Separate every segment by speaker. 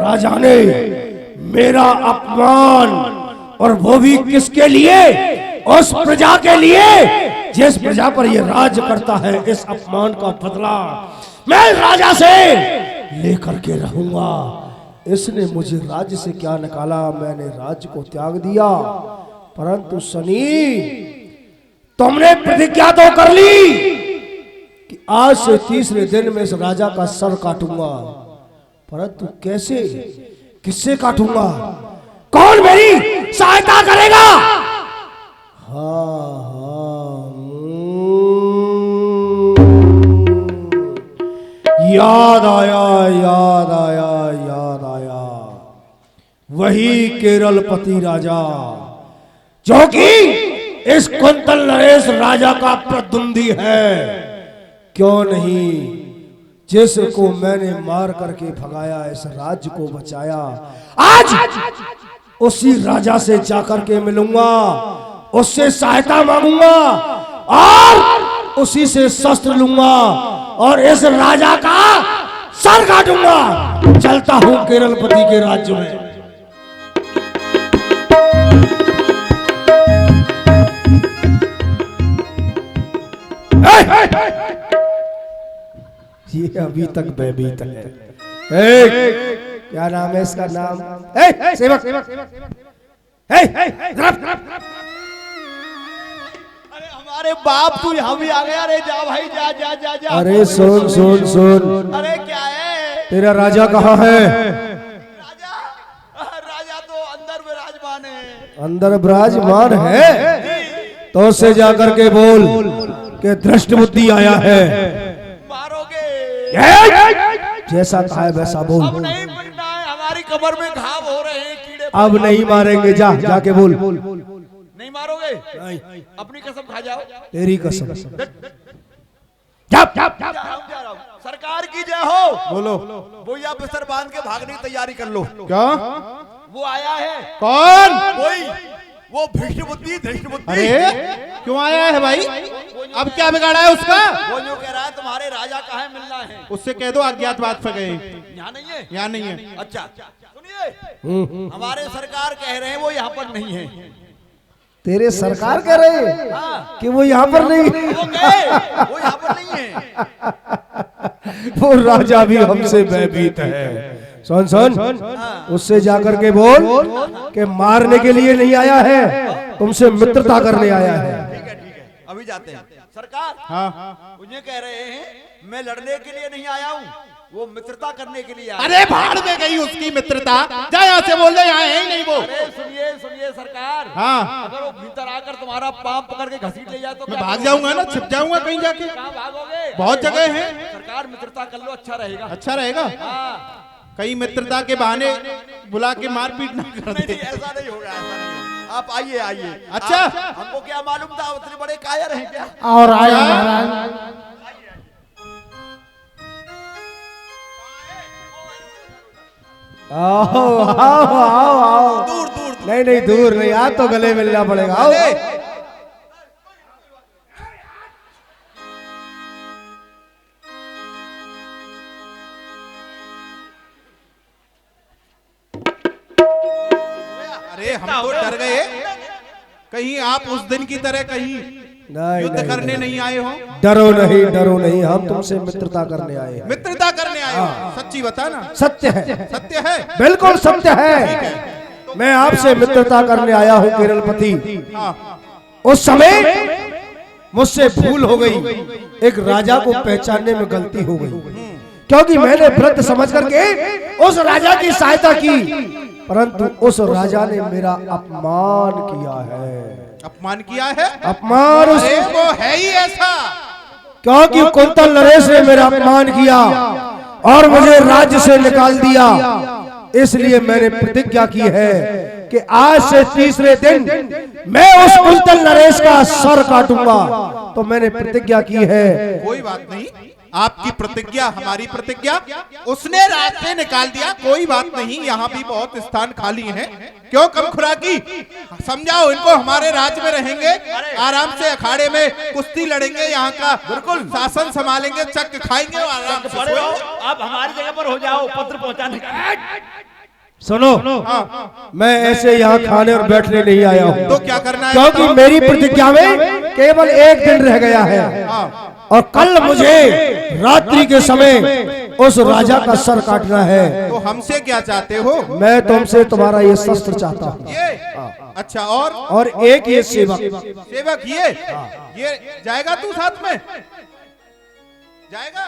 Speaker 1: राजा ने मेरा अपमान, और वो भी किसके लिए? उस प्रजा के लिए जिस प्रजा पर ये राज करता है। इस अपमान का बदला मैं राजा से लेकर के रहूंगा। इसने मुझे राज्य से क्या निकाला, मैंने राज्य को त्याग दिया। परंतु शनि, तुमने प्रतिज्ञा तो कर ली कि आज से तीसरे दिन में इस राजा का सर काटूंगा, परंतु कैसे, किससे काटूंगा? कौन मेरी सहायता करेगा? हाँ याद आया, याद आया, याद आया। वही केरलपति राजा जो कि इस कुंतल नरेश राजा का प्रतिद्वंदी है। क्यों नहीं, जिसको मैंने मार करके भगाया, इस राज्य को बचाया। आज उसी राजा से जाकर के मिलूंगा, उससे सहायता मांगूंगा और उसी से शस्त्र लूंगा और इस राजा का सर काटूंगा। चलता हूं केरलपति के राज्य में। ये अभी तक भयभीत है। क्या नाम है इसका? नाम सेवक।
Speaker 2: अरे हमारे बाप, तू यहाँ भी आ गया? अरे जा भाई, जा जा जा जा।
Speaker 1: अरे सुन सुन सुन,
Speaker 2: अरे क्या है?
Speaker 1: तेरा राजा कहाँ है?
Speaker 2: राजा, राजा तो अंदर विराजमान है।
Speaker 1: अंदर विराजमान है तो उससे जाकर के बोल कि दृष्ट बुद्धि आया है।
Speaker 2: मारोगे?
Speaker 1: जैसा कहा है वैसा बोल।
Speaker 2: अब नहीं पड़ना है, हमारी कमर में घाव हो रहे हैं, कीड़े।
Speaker 1: अब नहीं मारेंगे, जा जाके बोल।
Speaker 2: नहीं मारोगे? नहीं। अपनी कसम खा जाओ।
Speaker 1: तेरी कसम।
Speaker 2: जा रहा हूं। सरकार की जय हो। बोलो। वो या बिस्तर बांध के भागने की तैयारी कर लो।
Speaker 3: क्या?
Speaker 2: वो आया है।
Speaker 3: कौन?
Speaker 2: वही, वो धृष्ट बुद्धि, धृष्ट बुद्धि।
Speaker 3: अरे क्यों आया है भाई? अब क्या बिगाड़ा है उसका?
Speaker 2: वो जो कह रहा है तुम्हारे राजा कहाँ है, मिलना है।
Speaker 3: उससे कह दो अज्ञातवास पर गए।
Speaker 2: यहाँ नहीं है?
Speaker 3: यहाँ नहीं है।
Speaker 2: अच्छा सुनिए, हमारे सरकार कह रहे हैं वो यहाँ पर नहीं है।
Speaker 1: तेरे सरकार कह रहे हैं कि वो यहाँ पर नहीं है।
Speaker 2: वो यहाँ पर नहीं है।
Speaker 1: वो राजा भी हमसे भयभीत है। सुन सुन, उससे जाकर के बोल कि मारने के लिए नहीं आया है, तुमसे मित्रता करने आया है।
Speaker 2: ठीक है, अभी जाते हैं। सरकार,
Speaker 3: हाँ,
Speaker 2: मुझे कह रहे हैं मैं लड़ने के लिए नहीं आया हूँ, वो मित्रता करने के लिए आया।
Speaker 3: अरे भाड़ में गई उसकी मित्रता। जा यहाँ से, बोल दे यहाँ है ही नहीं वो।
Speaker 2: अरे सुनिए सुनिए सरकार,
Speaker 3: हाँ,
Speaker 2: अगर वो भीतर आकर तुम्हारा पांव पकड़ के घसीट ले जाए तो
Speaker 3: मैं भाग जाऊंगा ना, छिप जाऊंगा कहीं जाके।
Speaker 2: कहाँ भागोगे?
Speaker 3: बहुत जगह है।
Speaker 2: सरकार मित्रता कर लो, अच्छा रहेगा।
Speaker 3: अच्छा रहेगा।
Speaker 2: हाँ।
Speaker 3: कहीं मित्रता के बहाने बुला के मारपीट ना कर दे।
Speaker 2: नहीं, ऐसा नहीं होगा, ऐसा नहीं होगा। आप आइए आइए।
Speaker 3: अच्छा,
Speaker 2: हमको क्या मालूम था, उतने बड़े कायर हैं क्या?
Speaker 1: और आया महाराज। आओ आओ आओ आओ।
Speaker 2: दूर दूर दूर।
Speaker 1: नहीं नहीं, दूर नहीं, आज तो गले मिलना पड़ेगा। आओ।
Speaker 3: अरे हम तो डर गए, कहीं आप उस दिन की तरह कहीं युद्ध करने नहीं आए हो।
Speaker 1: डरो नहीं, डरो नहीं, हम तुमसे मित्रता करने आए हैं।
Speaker 3: मित्रता करने आए हो? सच्ची बता ना।
Speaker 1: सत्य है,
Speaker 3: सत्य है,
Speaker 1: बिल्कुल सत्य है। मैं आपसे मित्रता करने आया हूँ केरलपति। उस समय मुझसे भूल हो गई, एक राजा को पहचानने में गलती हो गई, क्योंकि मैंने व्रत समझ करके उस राजा की सहायता की, परंतु उस राजा ने मेरा अपमान किया है।
Speaker 3: अपमान किया है?
Speaker 1: अपमान
Speaker 3: वो है ही ऐसा,
Speaker 1: क्योंकि कुंतल नरेश ने मेरा अपमान किया और मुझे राज्य से निकाल दिया। इसलिए मैंने प्रतिज्ञा की है कि आज से तीसरे दिन मैं उस कुंतल नरेश का सर काटूंगा। तो मैंने प्रतिज्ञा की है।
Speaker 3: कोई बात नहीं, आपकी प्रतिज्ञा हमारी प्रतिज्ञा। उसने रास्ते निकाल दिया, कोई बात नहीं, यहाँ भी बहुत स्थान खाली हैं। क्यों कम खुराकी, समझाओ इनको, हमारे राज्य में रहेंगे, आराम से अखाड़े में कुश्ती लड़ेंगे, यहाँ का बिल्कुल शासन संभालेंगे, चक खाएंगे और आराम से।
Speaker 2: आप हमारी जगह पर हो जाओ, पत्र पहुंचाने का।
Speaker 1: सुनो, मैं ऐसे यहाँ खाने और बैठने नहीं आया हूँ।
Speaker 3: तो क्या करना है?
Speaker 1: क्योंकि मेरी प्रतिज्ञा में केवल एक दिन रह गया है और कल मुझे रात्रि के समय उस राजा का सर काटना है।
Speaker 3: तो हमसे क्या चाहते हो?
Speaker 1: मैं तुमसे तुम्हारा ये शस्त्र चाहता हूँ।
Speaker 3: ये अच्छा, और
Speaker 1: एक ये सेवक
Speaker 3: ये जाएगा तू साथ में? जाएगा?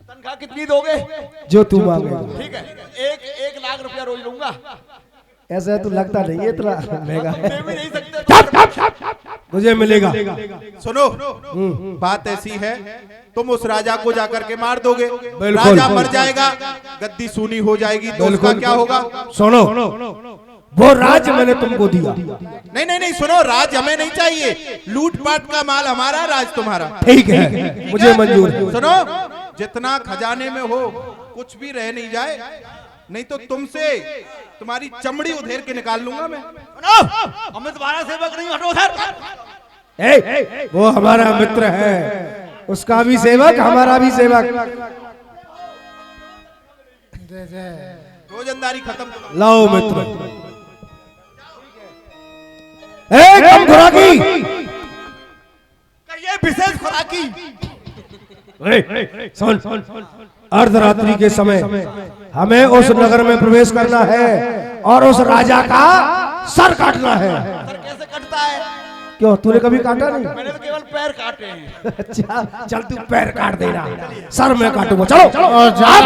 Speaker 2: तनख्वाह कितनी दोगे?
Speaker 1: जो तू मांगेगा।
Speaker 2: ठीक है, एक लाख रुपया रोज लूंगा।
Speaker 1: ऐसा तो लगता नहीं है इतना महंगा है।
Speaker 2: दे भी नहीं सकते।
Speaker 1: मुझे मिलेगा।
Speaker 3: सुनो, बात ऐसी है, तुम उस राजा को जाकर के मार दोगे,
Speaker 1: बिल्कुल।
Speaker 3: राजा मर जाएगा, गद्दी सूनी हो जाएगी, तो उसका क्या होगा?
Speaker 1: सुनो, वो राज मैंने तुमको दिया।
Speaker 3: नहीं, सुनो, राज हमें नहीं चाहिए, लूटपाट का माल हमारा, राज तुम्हारा।
Speaker 1: ठीक है, मुझे मंजूर है।
Speaker 3: सुनो, जितना खजाने में हो कुछ भी रह नहीं जाए, नहीं तो तुमसे तुम्हारी चमड़ी उधेर के निकाल लूंगा मैं।
Speaker 2: हमें तुम्हारा सेवक नहीं, हटो उधर।
Speaker 1: वो हमारा मित्र है, उसका भी सेवक हमारा भी सेवक।
Speaker 3: रोजंदारी खत्म।
Speaker 1: लाओ मित्र। कम खुराकी,
Speaker 2: ये विशेष खुराकी।
Speaker 1: सुन, अर्धरात्रि के समय हमें उस नगर में प्रवेश करना है और उस राजा का सर काटना है।
Speaker 2: सर कैसे कटता है?
Speaker 1: क्यों, तूने कभी काटा नहीं?
Speaker 2: मैंने तो केवल पैर काटे हैं।
Speaker 1: अच्छा, चल तू पैर काट देना, सर मैं काटूंगा। चलो।
Speaker 4: और जा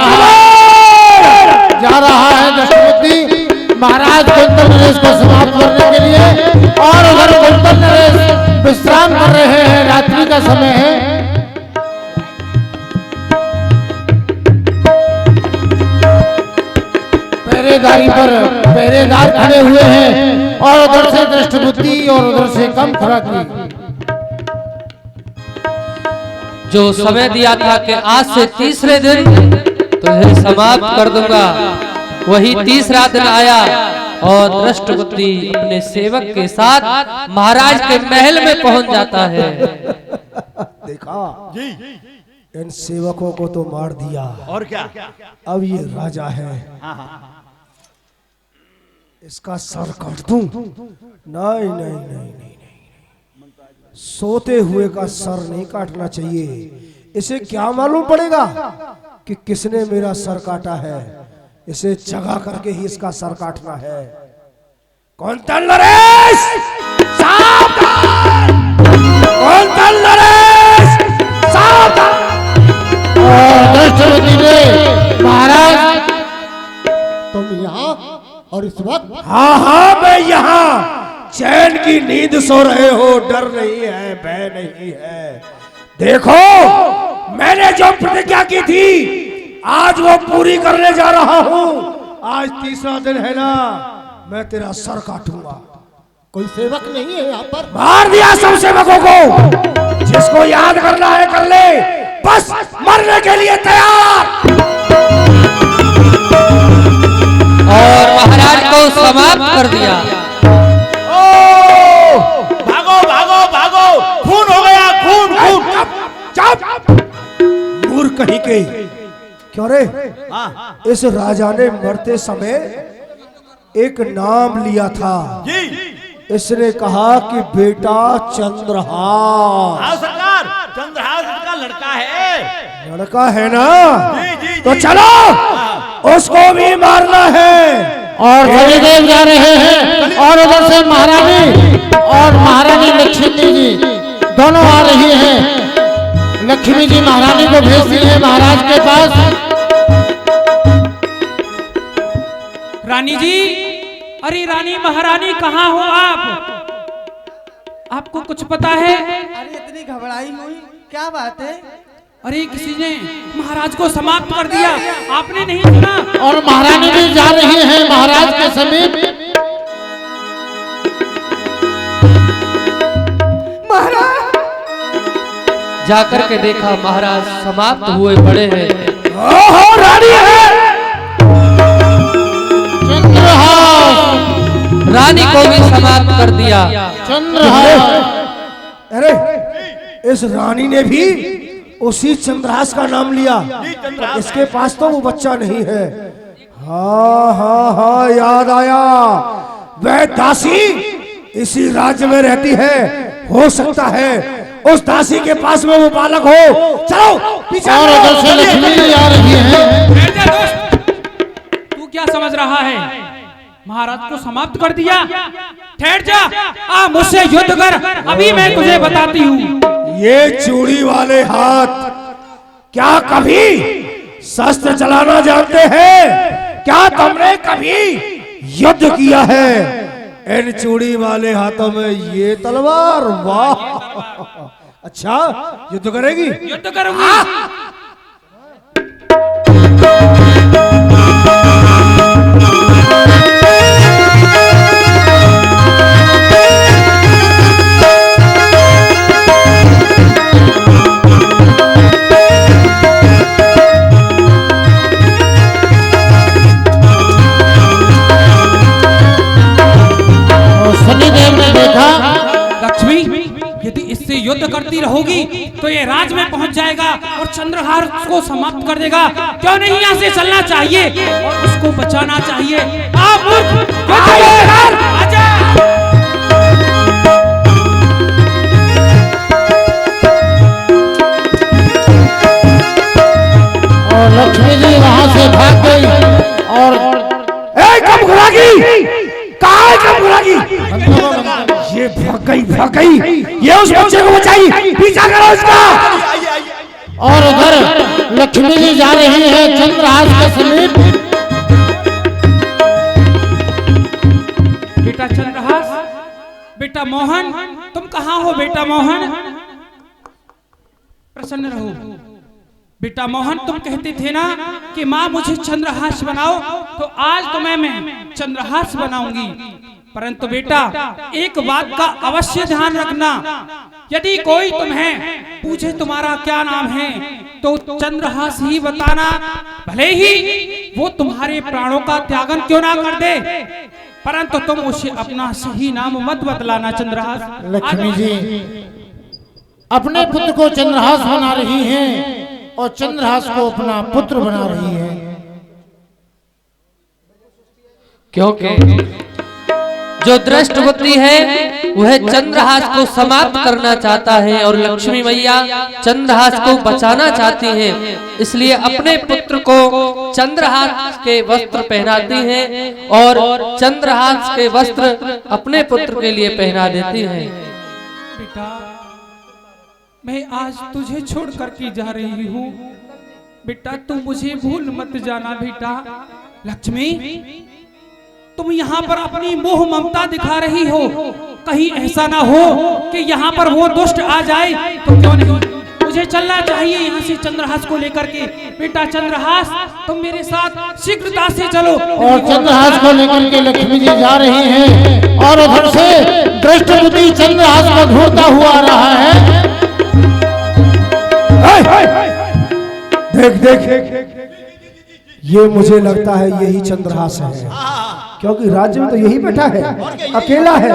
Speaker 4: रहा है दशमुखी महाराज कुंतल नरेश को समाप्त करने के लिए, और उधर कुंतल नरेश विश्राम कर रहे हैं, रात्रि का समय है। पहरेदारी पर पहरेदार खड़े हुए हैं, और उधर से दृष्टबुद्धि और उधर से कम खुराकी।
Speaker 5: जो समय दिया था कि आज से तीसरे दिन तुझे समाप्त कर दूंगा, वही तीसरा दिन आया और दृष्टबुद्धि अपने सेवक के साथ महाराज के महल में पहुंच जाता है।
Speaker 1: देखा, इन सेवकों को तो मार दिया,
Speaker 2: और क्या?
Speaker 1: अब ये राजा है, इसका सर काट दूं? नहीं नहीं नहीं नहीं नहीं, सोते हुए का सर नहीं काटना चाहिए। इसे क्या मालूम पड़ेगा कि किसने मेरा सर काटा है? इसे जगा करके ही इसका सर काटना है। कुंतल नरेश, सावधान! कुंतल नरेश, सावधान!
Speaker 4: दृष्टबुद्धि ने, महाराज तुम यहाँ और इस वक्त?
Speaker 1: हाँ, मैं यहाँ चैन की नींद सो रहे हो, डर नहीं है, भय नहीं है। देखो, मैंने जो प्रतिज्ञा की थी आज वो पूरी करने जा रहा हूँ। आज तीसरा दिन है ना, मैं तेरा सर काटूंगा।
Speaker 4: कोई सेवक नहीं है यहाँ पर?
Speaker 1: मार दिया सब सेवकों को, जिसको याद करना है कर ले, बस मरने के लिए तैयार।
Speaker 5: और महाराज को समाप्त कर दिया।
Speaker 2: भागो भागो भागो, खून हो गया, खून खून।
Speaker 1: मूर्ख कहीं के, क्यों रे? इस राजा ने मरते समय एक नाम लिया था। इसने कहा कि बेटा चंद्रहास।
Speaker 2: हाँ सरकार, चंद्रहास का लड़का है।
Speaker 1: लड़का है ना?
Speaker 2: जी,
Speaker 1: तो चलो उसको भी मारना है।
Speaker 4: और शनिदेव जा रहे हैं, और उधर से महारानी और महारानी लक्ष्मी जी दोनों आ रही हैं। लक्ष्मी जी महारानी को भेजती हैं महाराज के पास।
Speaker 6: रानी जी, अरे रानी महारानी कहाँ हो आप? आपको कुछ पता है?
Speaker 7: अरे इतनी घबराई हुई, क्या बात है?
Speaker 6: अरे किसी ने महाराज को समाप्त कर दिया, आपने नहीं सुना?
Speaker 4: और महारानी भी जा रही हैं महाराज के समीप।
Speaker 7: महाराज,
Speaker 5: जाकर के देखा महाराज समाप्त हुए पड़े हैं।
Speaker 1: ओहो, रानी है।
Speaker 4: चंद्रहास,
Speaker 5: रानी को भी समाप्त कर दिया।
Speaker 4: चंद्रहास।
Speaker 1: अरे इस रानी ने भी उसी चंद्रहास का नाम लिया। इसके पास तो वो बच्चा नहीं है। हाँ हाँ हाँ, याद आया। वह दासी इसी राज्य में रहती है। हो सकता है उस दासी के पास में वो बालक हो। चलो पीछे।
Speaker 4: और उधर से लक्ष्मी जी आ रही है।
Speaker 6: बैठ जा दोस्त, तू क्या समझ रहा है? महाराज को समाप्त कर दिया? ठहर जा, आ मुझसे युद्ध कर, अभी मैं तुझे बताती हूँ।
Speaker 1: ये चूड़ी वाले हाथ क्या कभी शस्त्र चलाना जानते हैं? क्या तुमने कभी युद्ध किया है? इन चूड़ी वाले हाथों में ये तलवार, वाह। अच्छा, युद्ध करेगी?
Speaker 6: युद्ध करूंगी।
Speaker 4: शनिदेव ने देखा
Speaker 6: लक्ष्मी यदि इससे युद्ध करती रहोगी तो ये राज में पहुंच जाएगा और चंद्रहार को समाप्त कर देगा। क्यों नहीं यहाँ से चलना चाहिए और उसको बचाना चाहिए। आ मूर्ख, आजा।
Speaker 4: और लक्ष्मी जी वहां से भाग गई। और
Speaker 1: कब घुरागी? कहाँ है कब घुरागी? ये भाग गई। ये उस बच्चे को बचाई। पीछा करो इसका।
Speaker 2: आइए आइए।
Speaker 4: और उधर लक्ष्मी जी जा रही है चंद्रहास के समीप।
Speaker 6: बेटा चंद्रहास, बेटा मोहन, तुम कहाँ हो बेटा मोहन? प्रसन्न रहो बेटा मोहन। तुम कहते थे ना कि माँ मुझे चंद्रहास बनाओ, तो आज तुम्हें मैं चंद्रहास बनाऊंगी। परंतु बेटा एक बात का अवश्य ध्यान रखना, यदि कोई तुम्हें पूछे तुम्हारा क्या नाम है तो चंद्रहास ही बताना, भले ही वो तुम्हारे प्राणों का त्यागन क्यों ना कर दे, परंतु तुम उसे अपना सही नाम मत बतलाना चंद्रहास।
Speaker 4: लक्ष्मी जी अपने पुत्र को चंद्रहास बना रही हैं और चंद्रहास को अपना पुत्र बना रही है।
Speaker 5: क्योंकि जो दृष्ट बुद्धि है वह चंद्रहास को समाप्त करना चाहता है और लक्ष्मी मैया चंद्रहास को बचाना चाहती हैं, इसलिए अपने पुत्र को चंद्रहास के वस्त्र पहनाती हैं और चंद्रहास के वस्त्र अपने पुत्र के लिए पहना देती हैं।
Speaker 6: बेटा मैं आज तुझे छोड़ कर के जा रही हूँ बेटा, तू मुझे भूल मत जाना बेटा। लक्ष्मी तुम यहाँ पर अपनी मोह ममता दिखा रही हो, कहीं ऐसा ना हो कि यहाँ पर वो दुष्ट आ जाए तो क्यों नहीं, मुझे चलना चाहिए यहाँ से चंद्रहास को लेकर के। बेटा चंद्रहास तुम मेरे साथ शीघ्रता से चलो।
Speaker 4: और चंद्रहास को लेकर के लक्ष्मी जी जा रही हैं और उधर से दृष्ट बुद्धि चंद्रहास को ढूंढता हुआ आ रहा है।
Speaker 1: देख ये मुझे लगता है यही चंद्रहास है, क्योंकि राज्य में तो यही बैठा है, अकेला है।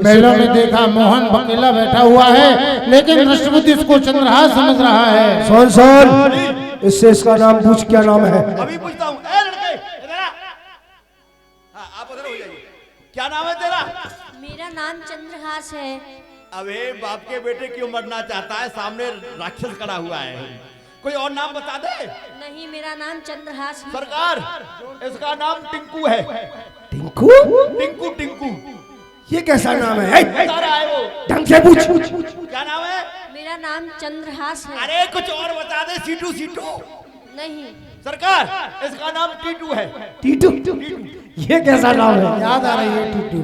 Speaker 4: मेलों में देखा मोहन अकेला बैठा हुआ है, लेकिन दृष्टबुद्धि उसको चंद्रहास समझ रहा है।
Speaker 1: सुन इससे इसका नाम पूछ, क्या नाम है?
Speaker 2: अभी पूछता हूँ। ए लड़के इधर आ। हाँ, आप उधर हो जाइए। क्या नाम है तेरा?
Speaker 8: मेरा नाम चंद्रहास है।
Speaker 2: अबे बाप के बेटे क्यों मरना चाहता है? सामने राक्षस खड़ा हुआ है, कोई और नाम बता दे।
Speaker 8: नहीं मेरा नाम चंद्रहास है।
Speaker 2: सरकार इसका नाम टिंकू है।
Speaker 1: टिंकू?
Speaker 2: टिंकू टिंकू
Speaker 1: ये कैसा नाम है?
Speaker 2: बता रहा है वो।
Speaker 1: ढंग से पूछ।
Speaker 2: क्या नाम है?
Speaker 8: मेरा नाम चंद्रहास है।
Speaker 2: अरे कुछ और बता दे। Situ situ?
Speaker 8: नहीं
Speaker 2: सरकार इसका नाम टीटू है।
Speaker 1: टीटू? ये कैसा नाम है? याद आ रही है टीटू।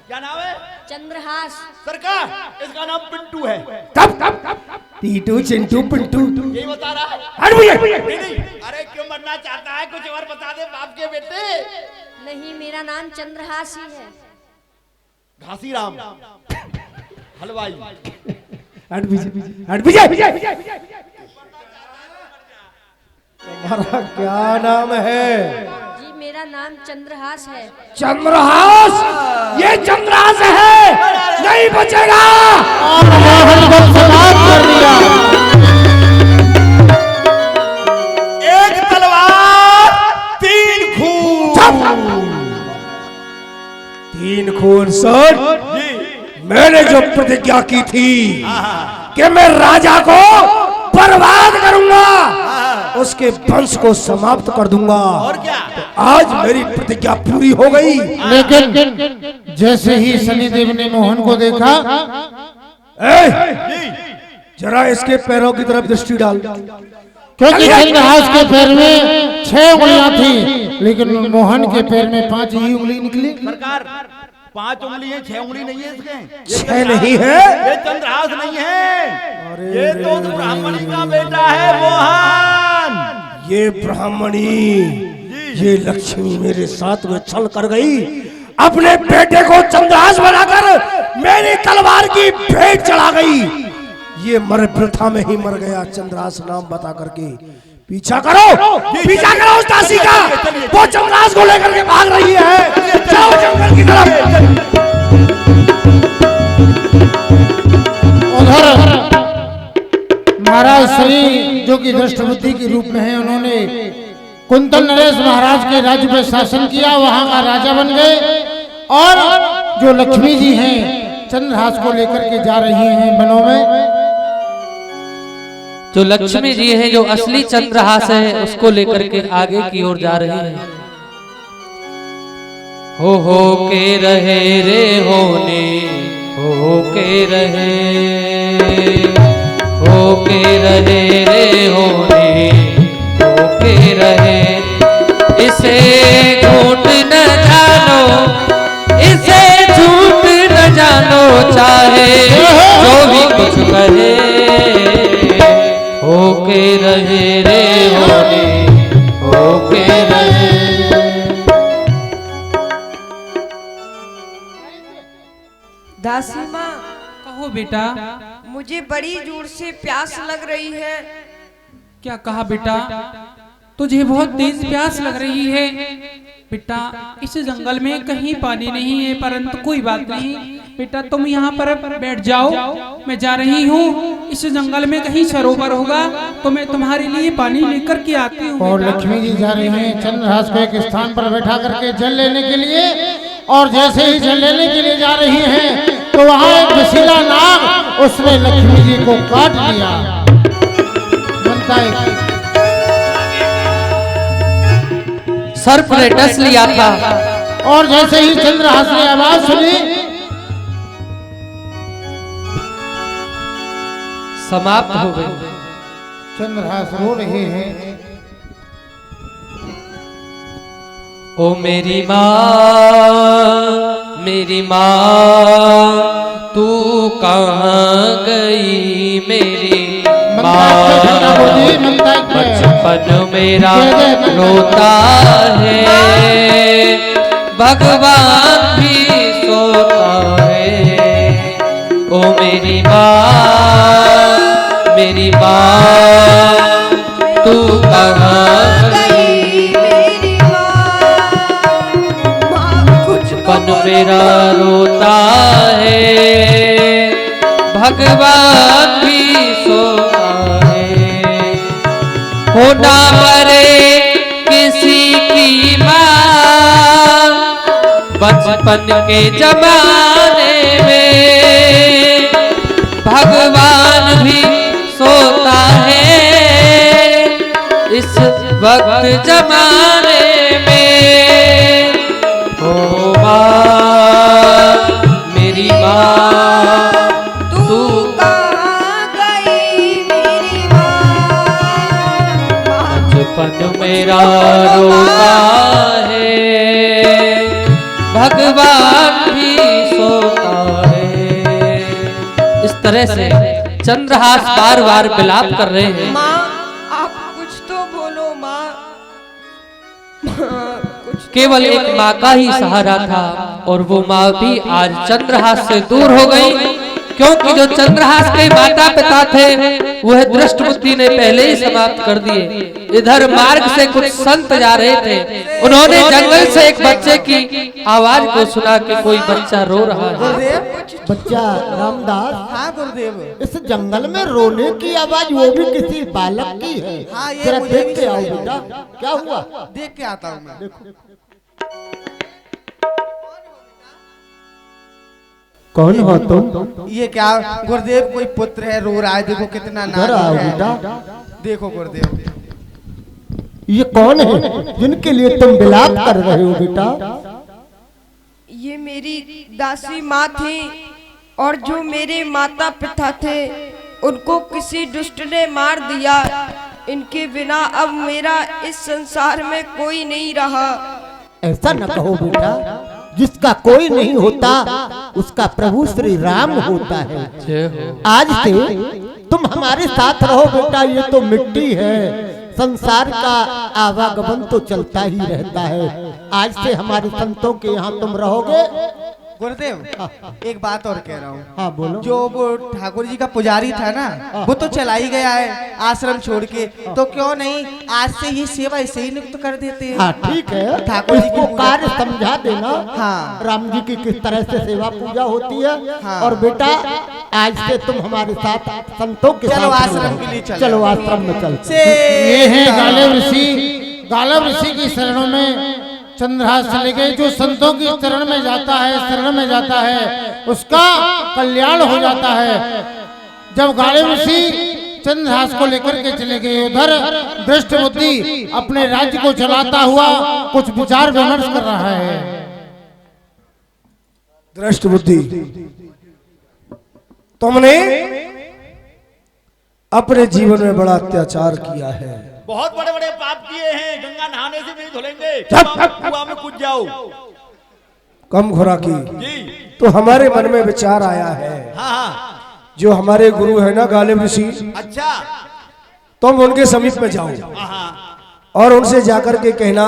Speaker 2: क्या नाम है?
Speaker 8: चंद्रहास।
Speaker 2: सरकार इसका नाम पिंटू है।
Speaker 1: तब टीटू चिंटू पिंटू
Speaker 2: यही बता रहा है।
Speaker 1: हट भैया।
Speaker 2: नहीं, अरे क्यों मरना चाहता है? कुछ और बता दे बाप के बेटे।
Speaker 8: नहीं मेरा नाम चंद्रहास ही है।
Speaker 2: घासीराम हलवाई।
Speaker 1: हट भैया। तुम्हारा क्या नाम है?
Speaker 8: जी मेरा नाम चंद्रहास है।
Speaker 1: चंद्रहास? ये चंद्रहास है, नहीं बचेगा।
Speaker 4: और मोहन को समाप्त कर दिया।
Speaker 2: एक तलवार
Speaker 1: तीन खून सुन, मैंने जो प्रतिज्ञा की थी कि मैं राजा को बर्बाद करूंगा, उसके वंश को समाप्त कर दूंगा।
Speaker 2: और क्या?
Speaker 1: तो आज मेरी प्रतिज्ञा पूरी हो गई।
Speaker 4: लेकिन जैसे ही शनिदेव ने मोहन को देखा,
Speaker 1: जरा इसके पैरों की तरफ दृष्टि डाल।
Speaker 4: क्योंकि चंद्रहास के पैर में 6 उंगलियां थी, लेकिन मोहन के पैर में 5 ही उंगली निकली।
Speaker 2: सरकार 5 उंगली है, 6 उंगली नहीं है इसके।
Speaker 1: 6 नहीं है,
Speaker 2: ये चंद्रहास नहीं है, ये तो ब्राह्मणी का बेटा है मोहन।
Speaker 1: ये ब्राह्मणी, ये लक्ष्मी मेरे साथ में छल कर गई, अपने बेटे को चंद्रहास बनाकर मेरी तलवार की भेंट चढ़ा गई। ये मर वृथा में ही मर गया, चंद्रहास नाम बता करके। पीछा करो, पीछा करो उस दासी का, वो चंद्रहास को लेकर के भाग रही है। जाओ जंगल की तरफ।
Speaker 4: उधर महाराज श्री जो कि दृष्ट बुद्धि के रूप में है, उन्होंने कुंतल नरेश महाराज के राज्य पर शासन किया, वहां का राजा बन गए। और जो लक्ष्मी जी हैं चंद्रहास को लेकर के जा रही हैं वनों में।
Speaker 5: जो लक्ष्मी जी है, जो असली चंद्रहास है, उसको लेकर के आगे की ओर जा रही है। हो के रहे रे होने, हो के रहे रे होने, हो के रहे। इसे झूठ न जानो, इसे झूठ न जानो, चाहे जो भी कुछ कहे, होके रहे रे होने, होके रहे।
Speaker 7: दासी माँ,
Speaker 6: कहो बेटा।
Speaker 7: मुझे बड़ी जोर से प्यास लग रही है।
Speaker 6: क्या कहा बेटा? तुझे बहुत तेज प्यास लग रही है बेटा। इस जंगल में कहीं पानी नहीं है, परंतु कोई बात नहीं बेटा, तुम यहाँ पर बैठ जाओ, मैं जा रही हूँ। इस जंगल में कहीं सरोवर होगा तो मैं तुम्हारे लिए पानी लेकर के आती हूँ।
Speaker 4: और लक्ष्मी जी जा रही हैं चंद्रहास को एक स्थान पर बैठा करके जल लेने के लिए। और जैसे ही जल लेने के लिए जा रही हैं, तो वहाँ एक विशीला नाग, उसने लक्ष्मी जी को काट लिया। बनता है
Speaker 5: सर्प ने डस लिया था।
Speaker 4: और जैसे ही चंद्रहास ने आवाज सुनी,
Speaker 5: समाप्त हो गई।
Speaker 4: चंद्रहास रो रहे हैं।
Speaker 5: ओ मेरी माँ, तू कहाँ गई मेरी माँ? बचपन मेरा रोता है, भगवान भी सोता है। ओ मेरी माँ, तू कहाँ गई? बचपन मेरा रोता है, भगवान भी सोता है। हो ना मरे किसी की माँ, बचपन के जमाने में भगवान भी सोता है। इस वक्त जमाने में हो माँ, मेरी माँ, तू
Speaker 7: कहाँ गई मेरी माँ?
Speaker 5: बचपन मेरा रोता है, भगवान भी सोता है। इस तरह से चंद्रहास बार बार विलाप कर रहे हैं।
Speaker 7: माँ, आप कुछ तो बोलो माँ। कुछ
Speaker 5: केवल एक माँ का ही सहारा था, और वो माँ भी आज चंद्रहास से दूर हो गई, क्योंकि जो चंद्रहास के माता पिता थे वह दृष्ट बुद्धि ने पहले ही समाप्त कर दिए। इधर मार्ग से कुछ संत जा रहे थे, उन्होंने जंगल से एक बच्चे की आवाज को सुना कि कोई बच्चा रो रहा है।
Speaker 7: गुरुदेव,
Speaker 9: बच्चा रामदास,
Speaker 7: हाँ गुरुदेव,
Speaker 9: इस जंगल में रोने की आवाज, वो भी किसी बालक की है।
Speaker 7: हाँ, ये
Speaker 9: जरा
Speaker 7: मुझे
Speaker 9: देख
Speaker 7: भी
Speaker 9: के आओ
Speaker 7: समझ
Speaker 9: बेटा, क्या हुआ?
Speaker 7: देख के आता हूँ मैं।
Speaker 9: कौन हो तुम?
Speaker 10: ये क्या गुरुदेव कोई पुत्र है, रो रहा है, देखो कितना
Speaker 9: घर आओ बेटा।
Speaker 10: देखो गुरुदेव,
Speaker 9: ये कौन है जिनके लिए तुम विलाप कर रहे हो बेटा?
Speaker 7: ये मेरी दासी माँ थी और जो मेरे माता पिता थे उनको किसी दुष्ट ने मार दिया। इनके बिना अब मेरा इस संसार में कोई नहीं रहा।
Speaker 9: ऐसा न कहो बेटा, जिसका कोई नहीं होता उसका प्रभु श्री राम होता है। आज से तुम हमारे साथ रहो बेटा, ये तो मिट्टी है, संसार का आवागमन तो चलता ही रहता है। आज से हमारे संतों के यहाँ तुम रहोगे।
Speaker 10: गुरुदेव एक बात और कह रहा हूँ।
Speaker 9: हाँ बोलो।
Speaker 10: जो वो ठाकुर जी का पुजारी था ना, वो तो चला ही गया है आश्रम छोड़ के, तो क्यों नहीं आज से ये सेवा इसे ही नियुक्त कर देते हैं।
Speaker 9: हाँ ठीक है,
Speaker 10: ठाकुर जी
Speaker 9: इसको कार्य समझा देना।
Speaker 10: हाँ।
Speaker 9: राम जी की किस तरह से सेवा पूजा होती है।
Speaker 10: हाँ।
Speaker 9: और बेटा आज से तुम हमारे साथ संतों के
Speaker 10: चलो
Speaker 9: साथ
Speaker 10: आश्रम
Speaker 9: रहो।
Speaker 10: के लिए चलो।
Speaker 9: चलो आश्रम में चल।
Speaker 4: ये है गालिब ऋषि। गालिब ऋषि की शरणों में चंद्रहास चले गए। जो संतों की शरण में जाता है, शरण में जाता है, उसका कल्याण हो जाता है। जब गालिब ऋषि चंद्रहास को लेकर के चले गए, उधर दृष्ट बुद्धि अपने राज्य को चलाता हुआ कुछ विचार विमर्श कर रहा है।
Speaker 1: दृष्ट बुद्धि, तुमने अपने जीवन में बड़ा अत्याचार किया है।
Speaker 2: बहुत बड़े बड़े पाप किए हैं, गंगा नहाने से नहीं धुलेंगे, कुआं में कूद जाओ।
Speaker 1: कम खुराकी,
Speaker 2: जी
Speaker 1: तो हमारे मन में विचार आया है।
Speaker 2: हाँ हाँ।
Speaker 1: जो हमारे गुरु है ना गालिब ऋषि,
Speaker 2: अच्छा।
Speaker 1: तुम उनके समीप में जाओ
Speaker 2: हाँ हाँ।
Speaker 1: और उनसे जाकर के कहना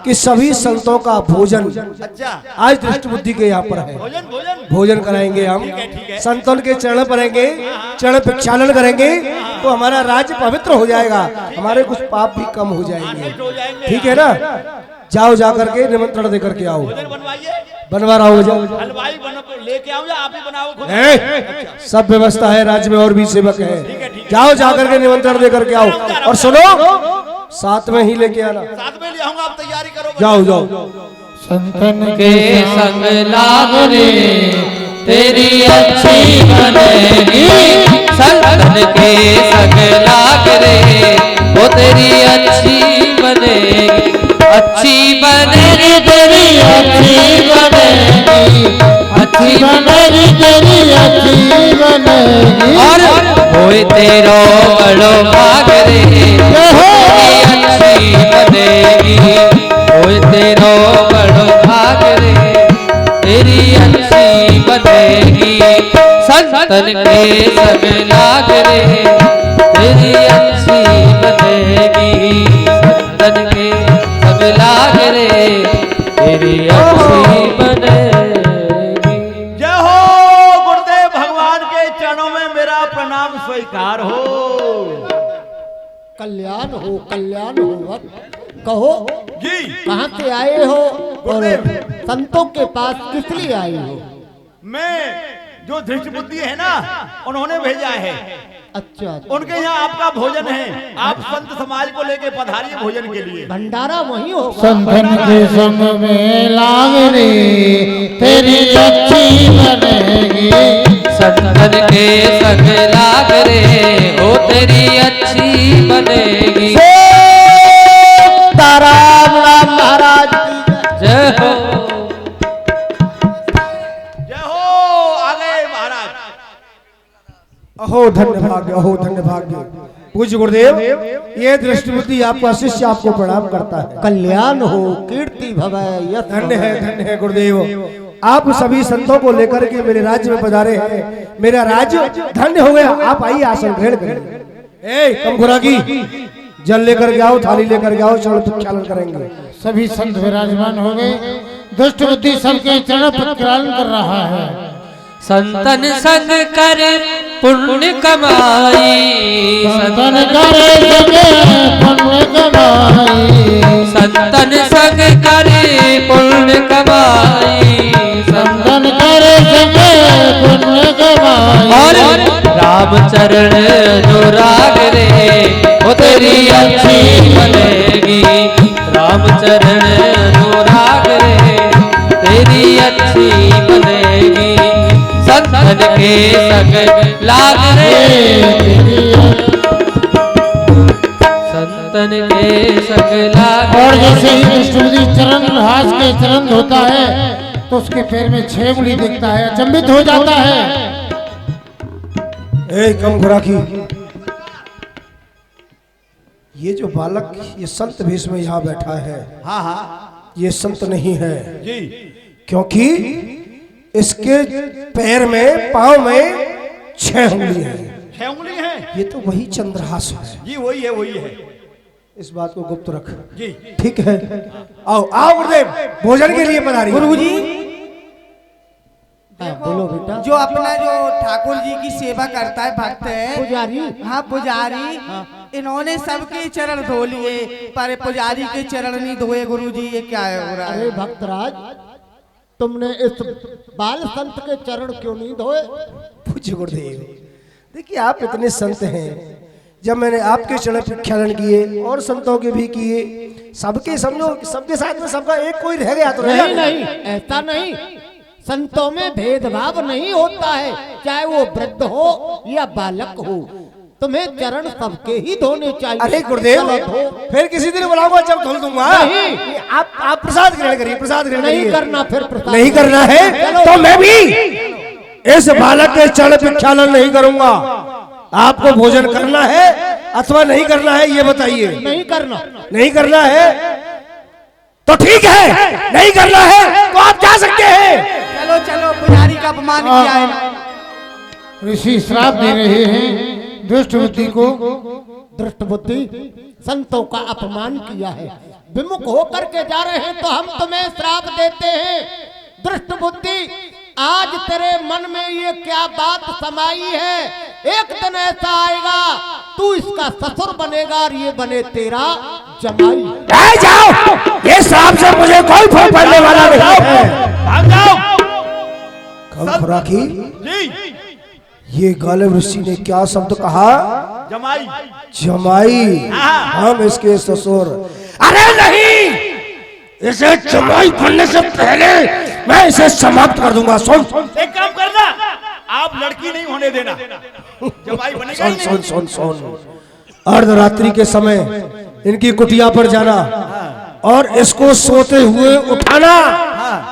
Speaker 1: कि सभी संतों का भोजन
Speaker 2: अच्छा।
Speaker 1: आज दृष्ट बुद्धि के यहाँ पर है।
Speaker 2: भोजन भोजन
Speaker 1: भोजन कराएंगे हम,
Speaker 2: ठीक है।
Speaker 1: संतों के चरण पड़ेंगे, चरण प्रक्षालन करेंगे तो हमारा राज्य पवित्र हो जाएगा, हमारे कुछ पाप भी कम हो जाएंगे।
Speaker 2: हो जाएंगे।
Speaker 1: ठीक है ना? जाओ जाकर के निमंत्रण दे करके आओ।
Speaker 2: भोजन बनवाइए।
Speaker 1: बनवा रहा हूँ, जाओ।
Speaker 2: हलवाई लेके आओ या आप ही बनाओ खुद?
Speaker 1: सब व्यवस्था है, राज्य में और भी सेवक है। जाओ जाकर के निमंत्रण दे करके आओ। और सुनो, साथ में ही लेके आना।
Speaker 2: साथ में ले आऊंगा, आप तैयारी करो।
Speaker 1: जाओ जाओ।
Speaker 5: संतन के संग लाग रे तेरी अच्छी बनेगी। संतन के संग लाग रे वो तेरी अच्छी बनेगी। अच्छी बनेगी तेरी अच्छी बनेगी। अच्छी बनेगी तेरी अच्छी बनेगी। और होए तेरो बड़ो भाग रे तेरी अच्छी बनेगी। होए तेरो बड़ो भाग रे तेरी अच्छी बनेगी। संतन के संग लाग रे तेरी अच्छी बनेगी। संतन के संग लाग रे तेरी अच्छी बनेगी।
Speaker 2: जय हो गुरुदेव भगवान के चरणों में मेरा प्रणाम स्वीकार हो।
Speaker 9: कल्याण हो, कल्याण हो। कहो
Speaker 2: जी
Speaker 9: कहाँ से आए हो और संतों के पास किस लिए आए हो?
Speaker 2: मैं जो दृष्ट बुद्धि है ना, उन्होंने भेजा है।
Speaker 9: अच्छा,
Speaker 2: उनके यहाँ आपका भोजन है, आप संत समाज को लेके पधारिए भोजन के लिए।
Speaker 9: भंडारा वही होगा।
Speaker 4: संतन के संग में लाग रे तेरी अच्छी बनेगी।
Speaker 5: संतन के संग लाग रे वो तेरी अच्छी बनेगी।
Speaker 9: राम राम महाराज की
Speaker 5: जय हो।
Speaker 2: जय हो। आ गए महाराज।
Speaker 1: अहो धन्य भाग्य, अहो धन्य भाग्य। पूज्य गुरुदेव, ये दृष्टि बुद्धि आपका शिष्य आपको प्रणाम करता है।
Speaker 9: कल्याण हो, कीर्ति भवै, यश
Speaker 1: धन्य है गुरुदेव। आप सभी संतों को लेकर के मेरे राज्य में पधारे हैं, मेरा राज्य धन्य हो गया। आप आइए, आसन ग्रहण करें। कम खुराकी, जल लेकर के आओ, थाली लेकर के आओ, चरण प्रक्षालन करेंगे।
Speaker 4: सभी संत विराजमान हो गए। दुष्ट बुद्धि सबके चरण प्रक्षालन कर रहा है।
Speaker 5: संतन संग कर पुण्य कमाई।
Speaker 4: संतन करे पुण्य कमाई।
Speaker 5: संतन संग करे पुण्य कमाई।
Speaker 4: संतन करे पुण्य कमाई।
Speaker 5: और राम चरण अनुराग रे वो तेरी अच्छी बनेगी। राम चरण अनुराग रे तेरी अच्छी बनेगी। संतन के संग लाग रे संतन के संग लाग।
Speaker 4: और जैसे ही विष्णुपति चरण हाथ के चरण धोता है तो उसके पैर में 6 उंगली दिखता है, अचंभित हो जाता है।
Speaker 1: ए कम खुराकी, ये जो बालक ये संत भेष में यहाँ बैठा है,
Speaker 2: हाँ हाँ
Speaker 1: ये संत नहीं है
Speaker 2: जी,
Speaker 1: क्योंकि इसके पैर में पांव में 6 उंगली है।
Speaker 2: 6 उंगली है।
Speaker 1: ये तो वही चंद्रहास है
Speaker 2: जी, वही है वही है।
Speaker 1: इस बात को गुप्त रख
Speaker 2: जी
Speaker 1: ठीक है। आओ आओ गुरुदेव, भोजन के लिए पधारिए।
Speaker 10: गुरुजी
Speaker 9: बोलो बेटा।
Speaker 10: जो अपना जो ठाकुर जी की सेवा करता है भक्त है
Speaker 9: पुजारी।
Speaker 10: हाँ पुजारी, इन्होंने सबके चरण धो लिए पर पुजारी के चरण नहीं धोए। गुरुजी ये क्या है हो रहा है?
Speaker 9: अरे भक्तराज, तुमने इस बाल संत के चरण क्यों नहीं धोए?
Speaker 1: पूज्य गुरुदेव, देखिए आप इतने संत हैं, जब मैंने आपके चरण प्रक्षालन किए और संतों के भी किए, सबके समझो सबके साथ में सबका एक कोई रह गया तो
Speaker 9: नहीं नहीं, ऐसा नहीं। संतों में भेदभाव नहीं होता है, चाहे वो वृद्ध हो या बालक हो। तुम्हें चरण सबके ही धोने चाहिए।
Speaker 1: अरे गुरुदेव, फिर किसी दिन बुलाऊंगा जब धुल दूंगा।
Speaker 9: नहीं।
Speaker 1: आप प्रसाद ग्रहण करिए, प्रसाद ग्रहण
Speaker 9: नहीं
Speaker 1: करिए।
Speaker 9: करना, फिर प्रसाद
Speaker 1: नहीं करना है तो मैं भी इस बालक के चरण प्रक्षालन नहीं करूंगा। आपको भोजन करना है अथवा नहीं करना है ये बताइए।
Speaker 9: नहीं करना।
Speaker 1: नहीं करना है तो ठीक है, नहीं करना है तो आप जा सकते हैं।
Speaker 10: चलो चलो, पुजारी का अपमान किया है।
Speaker 4: ऋषि श्राप दे रहे हैं दुष्ट बुद्धि को।
Speaker 9: दृष्ट बुद्धि, संतों का अपमान किया है, विमुख होकर के जा रहे हैं तो हम तुम्हें श्राप देते हैं। दृष्ट बुद्धि, आज तेरे मन में ये क्या बात समाई है? एक दिन ऐसा आएगा तू इसका ससुर बनेगा और ये बने तेरा जमाई।
Speaker 1: जाओ, ये श्राप से मुझे कोई फर्क पड़ने वाला नहीं है।
Speaker 2: भाग जाओ।
Speaker 1: कम खुराकी,
Speaker 2: जी
Speaker 1: ये गालिब ऋषि ने क्या शब्द कहा?
Speaker 2: जमाई।
Speaker 1: जमाई, हम इसके ससुर। अरे नहीं, इसे जमाई बनने से पहले मैं इसे समाप्त कर दूंगा। सुन
Speaker 2: एक काम करना, आप लड़की नहीं होने देना, जमाई बनेगा ही
Speaker 1: सुन
Speaker 2: नहीं।
Speaker 1: सुन सुन सुन, अर्धरात्रि के समय इनकी कुटिया पर जाना और इसको सोते हुए उठाना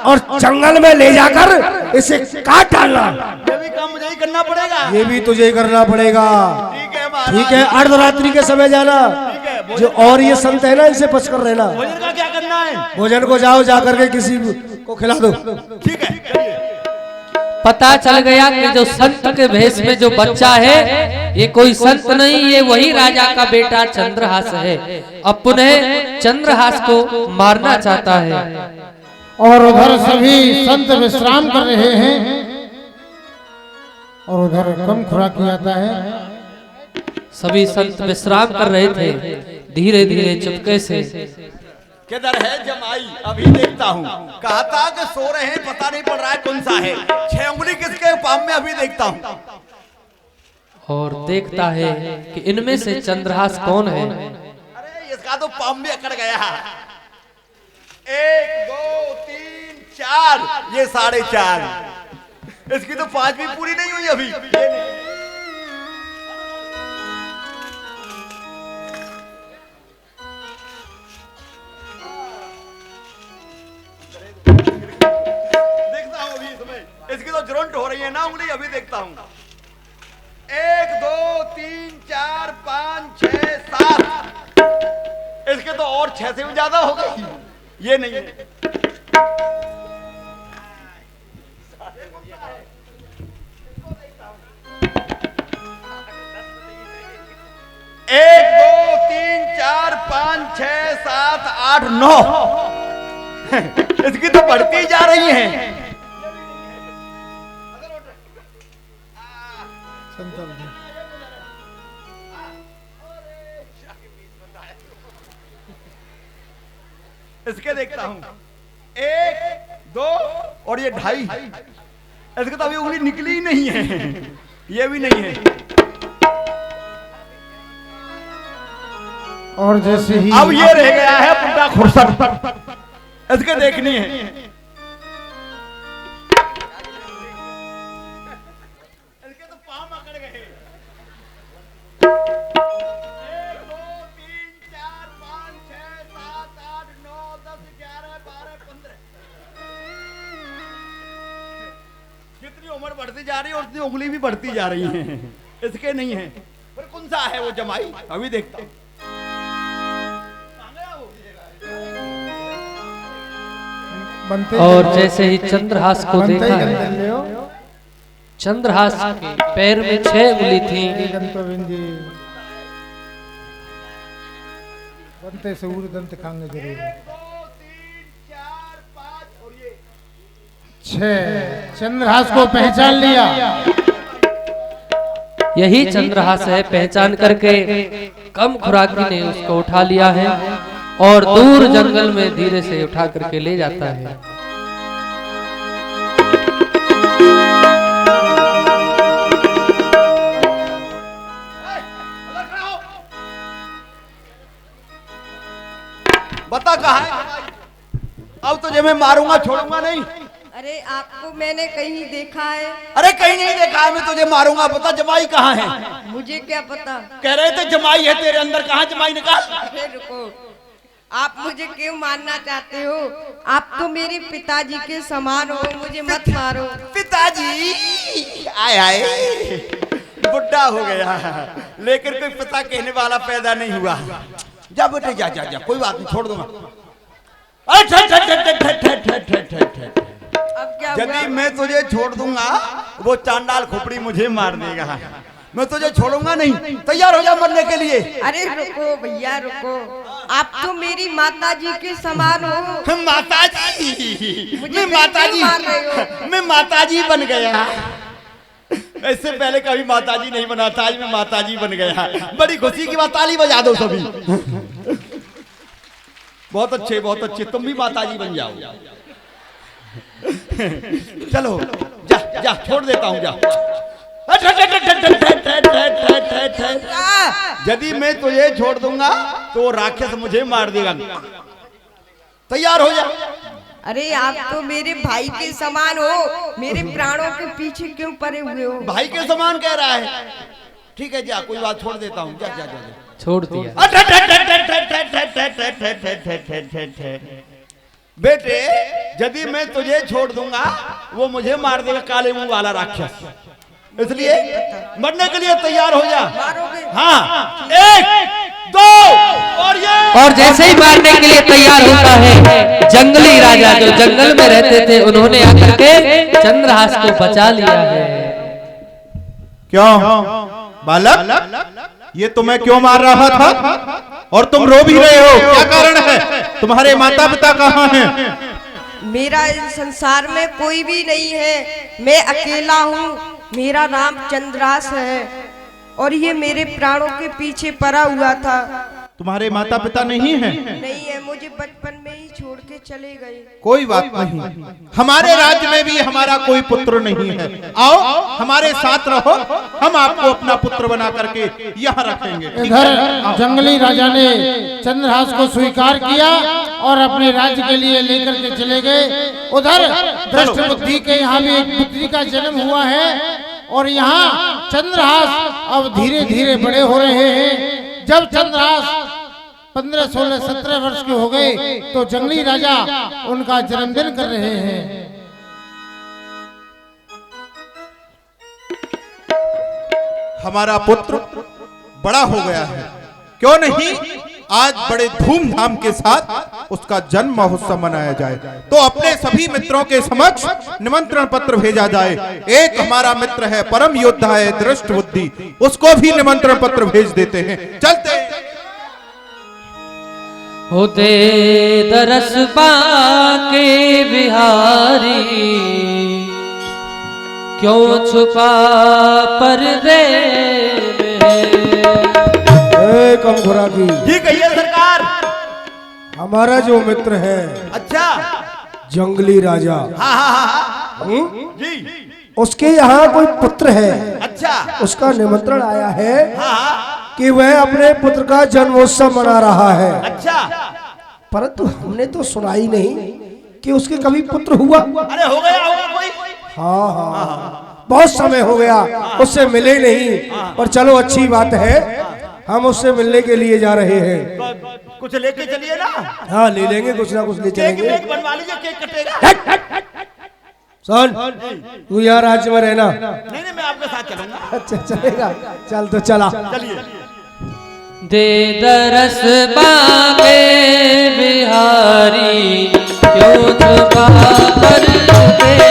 Speaker 1: और जंगल में ले जाकर इसे काट डालना।
Speaker 2: ये भी काम मुझे ही करना पड़ेगा।
Speaker 1: ये भी तुझे ही करना पड़ेगा।
Speaker 2: ठीक है महाराज।
Speaker 1: ठीक है, अर्धरात्रि के समय जाना।
Speaker 2: ठीक है,
Speaker 1: जो और ये संत है ना, इनसे बच कर रहना।
Speaker 2: भोजन का क्या करना है?
Speaker 1: भोजन को जाओ, जाकर के किसी को खिला दो।
Speaker 2: ठीक है, चलिए।
Speaker 5: पता चल गया कि जो संत के भेष में जो बच्चा है ये कोई संत नहीं, ये वही राजा का बेटा चंद्रहास है। अब पुनः चंद्रहास को मारना चाहता है।
Speaker 4: और उधर सभी संत विश्राम कर रहे हैं और उधर कम खुराकी आता है।
Speaker 5: सभी संत विश्राम कर रहे थे, धीरे धीरे चुपके से।
Speaker 2: किधर है जमाई? अभी देखता हूँ। कहा था कि सो रहे हैं, पता नहीं पड़ रहा है कौन सा है। 6 उंगली किसके पाम में? अभी देखता हूँ।
Speaker 5: और देखता है कि इनमें से चंद्रहास कौन है।
Speaker 2: अरे इसका तो पाम में अकड़ गया। 1 2 3 4, ये 4.5। इसकी तो 5 भी पूरी नहीं हुई अभी। ये नहीं। देखता हूँ अभी इसमें, इसकी तो जुरंट हो रही है ना उंगली। अभी देखता हूँ। 1 2 3 4 5 6 7, इसके तो और 6 से भी ज्यादा हो गई। ये नहीं है। एक 2 3 4 5 6 7 8 9, इसकी तो बढ़ती जा रही है। इसके देखता हूं 1 2 और ये 2.5, इसके तो अभी उंगली निकली ही नहीं है। ये भी नहीं है।
Speaker 4: और जैसे ही
Speaker 2: अब ये रह गया है पुट्टा खुरसर, इसके देखनी है। जितनी उम्र बढ़ती जा रही है उतनी उंगली भी बढ़ती जा रही है। इसके नहीं है, पर कौन सा है वो जमाई, अभी देखता हूँ।
Speaker 5: और जैसे ही चंद्रहास को देखा है, चंद्रहास के पैर में 6 उंगली थी।
Speaker 4: बनते सूर दंत खांगे जरूर 6 चंद्रहास को पहचान लिया।
Speaker 5: यही चंद्रहास है। पहचान करके कम खुराकी ने उसको उठा लिया है और दूर जंगल में धीरे से उठा करके ले जाता है।
Speaker 2: बता कहाँ है? अब तुझे मैं मारूंगा, छोड़ूंगा नहीं।
Speaker 7: अरे आपको मैंने कहीं देखा है?
Speaker 2: अरे कहीं नहीं देखा है, मैं तुझे मारूंगा। बता जमाई कहाँ है?
Speaker 7: मुझे क्या पता।
Speaker 2: कह रहे थे जमाई है तेरे अंदर, कहाँ जमाई निकाल।
Speaker 7: अरे रुको, आप मुझे क्यों मारना चाहते हो? आप तो मेरे पिताजी के समान हो, मुझे मत मारो।
Speaker 2: पिताजी आए आए, बुढ़ा हो गया लेकिन कोई पिता कहने वाला पैदा नहीं हुआ। जा बेटे जा जा जा, कोई बात नहीं, छोड़ दूंगा।
Speaker 7: अब क्या
Speaker 2: यदि
Speaker 7: हुआ?
Speaker 2: मैं तुझे छोड़ दूंगा वो चांडाल खोपड़ी मुझे मार देगा। मैं तुझे छोड़ूंगा नहीं, तैयार हो जा मरने के लिए।
Speaker 7: अरे रुको भैया रुको, आप तो मेरी माताजी के समान हो।
Speaker 2: माताजी,
Speaker 7: मुझे
Speaker 2: मैं माताजी,
Speaker 7: क्यों मार रहे हो?
Speaker 2: मैं माताजी बन गया। इससे पहले कभी माताजी नहीं बना था, आज मैं माताजी बन गया। बड़ी खुशी की बात, ताली बजा दो सभी। बहुत अच्छे बहुत अच्छे, तुम भी माताजी बन जाओ। चलो जा जा, छोड़ देता हूँ जा। यदि मैं तुझे छोड़ दूंगा तो वो राक्षस मुझे मार देगा। तैयार हो जा।
Speaker 7: अरे आप तो मेरे भाई के समान हो, मेरे प्राणों के पीछे क्यों पड़े हुए हो?
Speaker 2: भाई के समान कह रहा है, ठीक है जा, कोई बात, छोड़ देता हूँ। जा जा जा, जा।
Speaker 5: छोड़ दिया।
Speaker 2: बेटे यदि मैं तुझे छोड़ दूंगा वो मुझे मार देगा, काले मुंह वाला राक्षस। इसलिए मरने के लिए तैयार हो जा।
Speaker 7: मारोगे?
Speaker 2: हाँ, 1 2
Speaker 5: और जैसे ही मारने के लिए तैयार होता है, जंगली राजा जो जंगल में रहते थे उन्होंने आकर के चंद्रहास को बचा लिया है।
Speaker 3: क्यों बालक, ये तुम्हें क्यों मार रहा था और तुम रो भी रहे हो? क्या कारण है? तुम्हारे माता पिता कहाँ हैं?
Speaker 7: मेरा इस संसार में कोई भी नहीं है, मैं अकेला हूँ। मेरा नाम चंद्रहास है और ये मेरे प्राणों के पीछे पड़ा हुआ था।
Speaker 3: तुम्हारे माता पिता नहीं हैं?
Speaker 7: नहीं है, मुझे बचपन में ही छोड़ के चले गए।
Speaker 3: कोई बात नहीं, हमारे राज्य में भी हमारा कोई पुत्र नहीं है। आओ हमारे साथ रहो, हम आपको अपना पुत्र बना करके यहाँ रखेंगे।
Speaker 4: इधर जंगली राजा ने चंद्रहास को स्वीकार किया और अपने राज्य के लिए लेकर के चले गए। उधर दृष्ट बुद्धि के यहाँ भी एक पुत्री का जन्म हुआ है और यहाँ चंद्रहास अब धीरे धीरे बड़े हो रहे हैं। जब चंद्रहास 15, 16, 17 वर्ष के हो गए तो जंगली राजा उनका जन्मदिन कर रहे हैं।
Speaker 3: हमारा पुत्र बड़ा हो गया है, क्यों नहीं आज बड़े धूमधाम के साथ उसका जन्म महोत्सव मनाया जाए। तो अपने सभी मित्रों के समक्ष निमंत्रण पत्र भेजा जाए। एक हमारा मित्र है, परम योद्धा है दृष्ट बुद्धि, उसको भी निमंत्रण पत्र भेज देते हैं। चलते
Speaker 5: होते दरस बाके बिहारी, क्यों छुपा पर्दे में।
Speaker 1: कम खुराकी
Speaker 2: जी कहिए सरकार।
Speaker 1: हमारा जो मित्र है
Speaker 2: अच्छा,
Speaker 1: जंगली राजा,
Speaker 2: हाँ हाँ हाँ जी,
Speaker 1: उसके यहाँ कोई पुत्र है।
Speaker 2: अच्छा,
Speaker 1: उसका निमंत्रण आया है
Speaker 2: हाँ
Speaker 1: कि वह अपने पुत्र का जन्मोत्सव मना रहा है।
Speaker 2: अच्छा,
Speaker 1: परंतु हमने तो सुना ही नहीं कि उसके कभी पुत्र हुआ।
Speaker 2: अरे हो गया होगा कोई।
Speaker 1: हाँ हाँ, बहुत समय हो गया, उससे मिले नहीं। पर चलो अच्छी बात है, हम उससे मिलने के लिए जा रहे हैं।
Speaker 2: कुछ लेके चलिए ना।
Speaker 1: हाँ ले लेंगे, कुछ ना कुछ ले चलेंगे।
Speaker 2: केक बनवा लीजिए, केक कटेगा।
Speaker 1: सुन, तू यहाँ राज्य में रहना।
Speaker 2: नहीं नहीं, मैं आपके साथ चलूंगा।
Speaker 1: अच्छा चलेगा, चल तो चला।
Speaker 2: चलिए।
Speaker 5: दे दरस बागे बिहारी क्यों छुपा कर दे,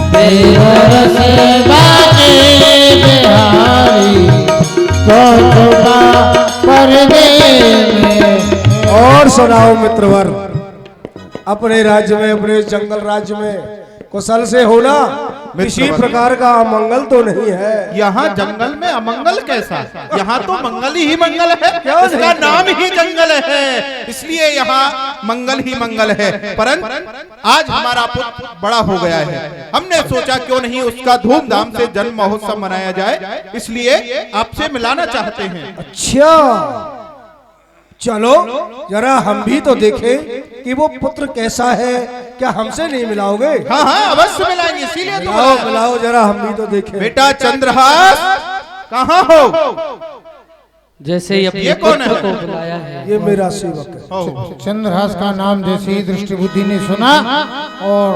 Speaker 5: दे दरस
Speaker 4: बागे बिहारी क्यों छुपा पर्दे में।
Speaker 1: और सुनाओ मित्रवर, अपने राज्य में, अपने जंगल राज्य में कुशल से होना, किसी प्रकार का अमंगल तो नहीं है।
Speaker 3: यहाँ जंगल में अमंगल कैसा? यहाँ तो मंगल ही मंगल है, इसका नाम ही जंगल है, इसलिए यहाँ मंगल ही मंगल है। परंतु आज हमारा पुत्र बड़ा हो गया है, हमने सोचा क्यों नहीं उसका धूमधाम से जन्म महोत्सव मनाया जाए, इसलिए आपसे मिलाना चाहते हैं।
Speaker 1: अच्छा चलो जरा हम भी तो देखें कि वो पुत्र कैसा है, क्या हमसे नहीं मिलाओगे?
Speaker 3: हाँ हाँ अवश्य मिलाएंगे, इसीलिए तो
Speaker 1: मिलाओ मिलाओ, जरा हम भी तो देखें।
Speaker 3: बेटा चंद्रहास कहाँ हो?
Speaker 5: जैसे ही अपने
Speaker 3: ये कौन
Speaker 5: पुत्र
Speaker 3: है?
Speaker 5: को बुलाया है।
Speaker 1: ये मेरा सेवक है।
Speaker 4: चंद्रहास का नाम जैसे ही दृष्टि बुद्धि ने सुना और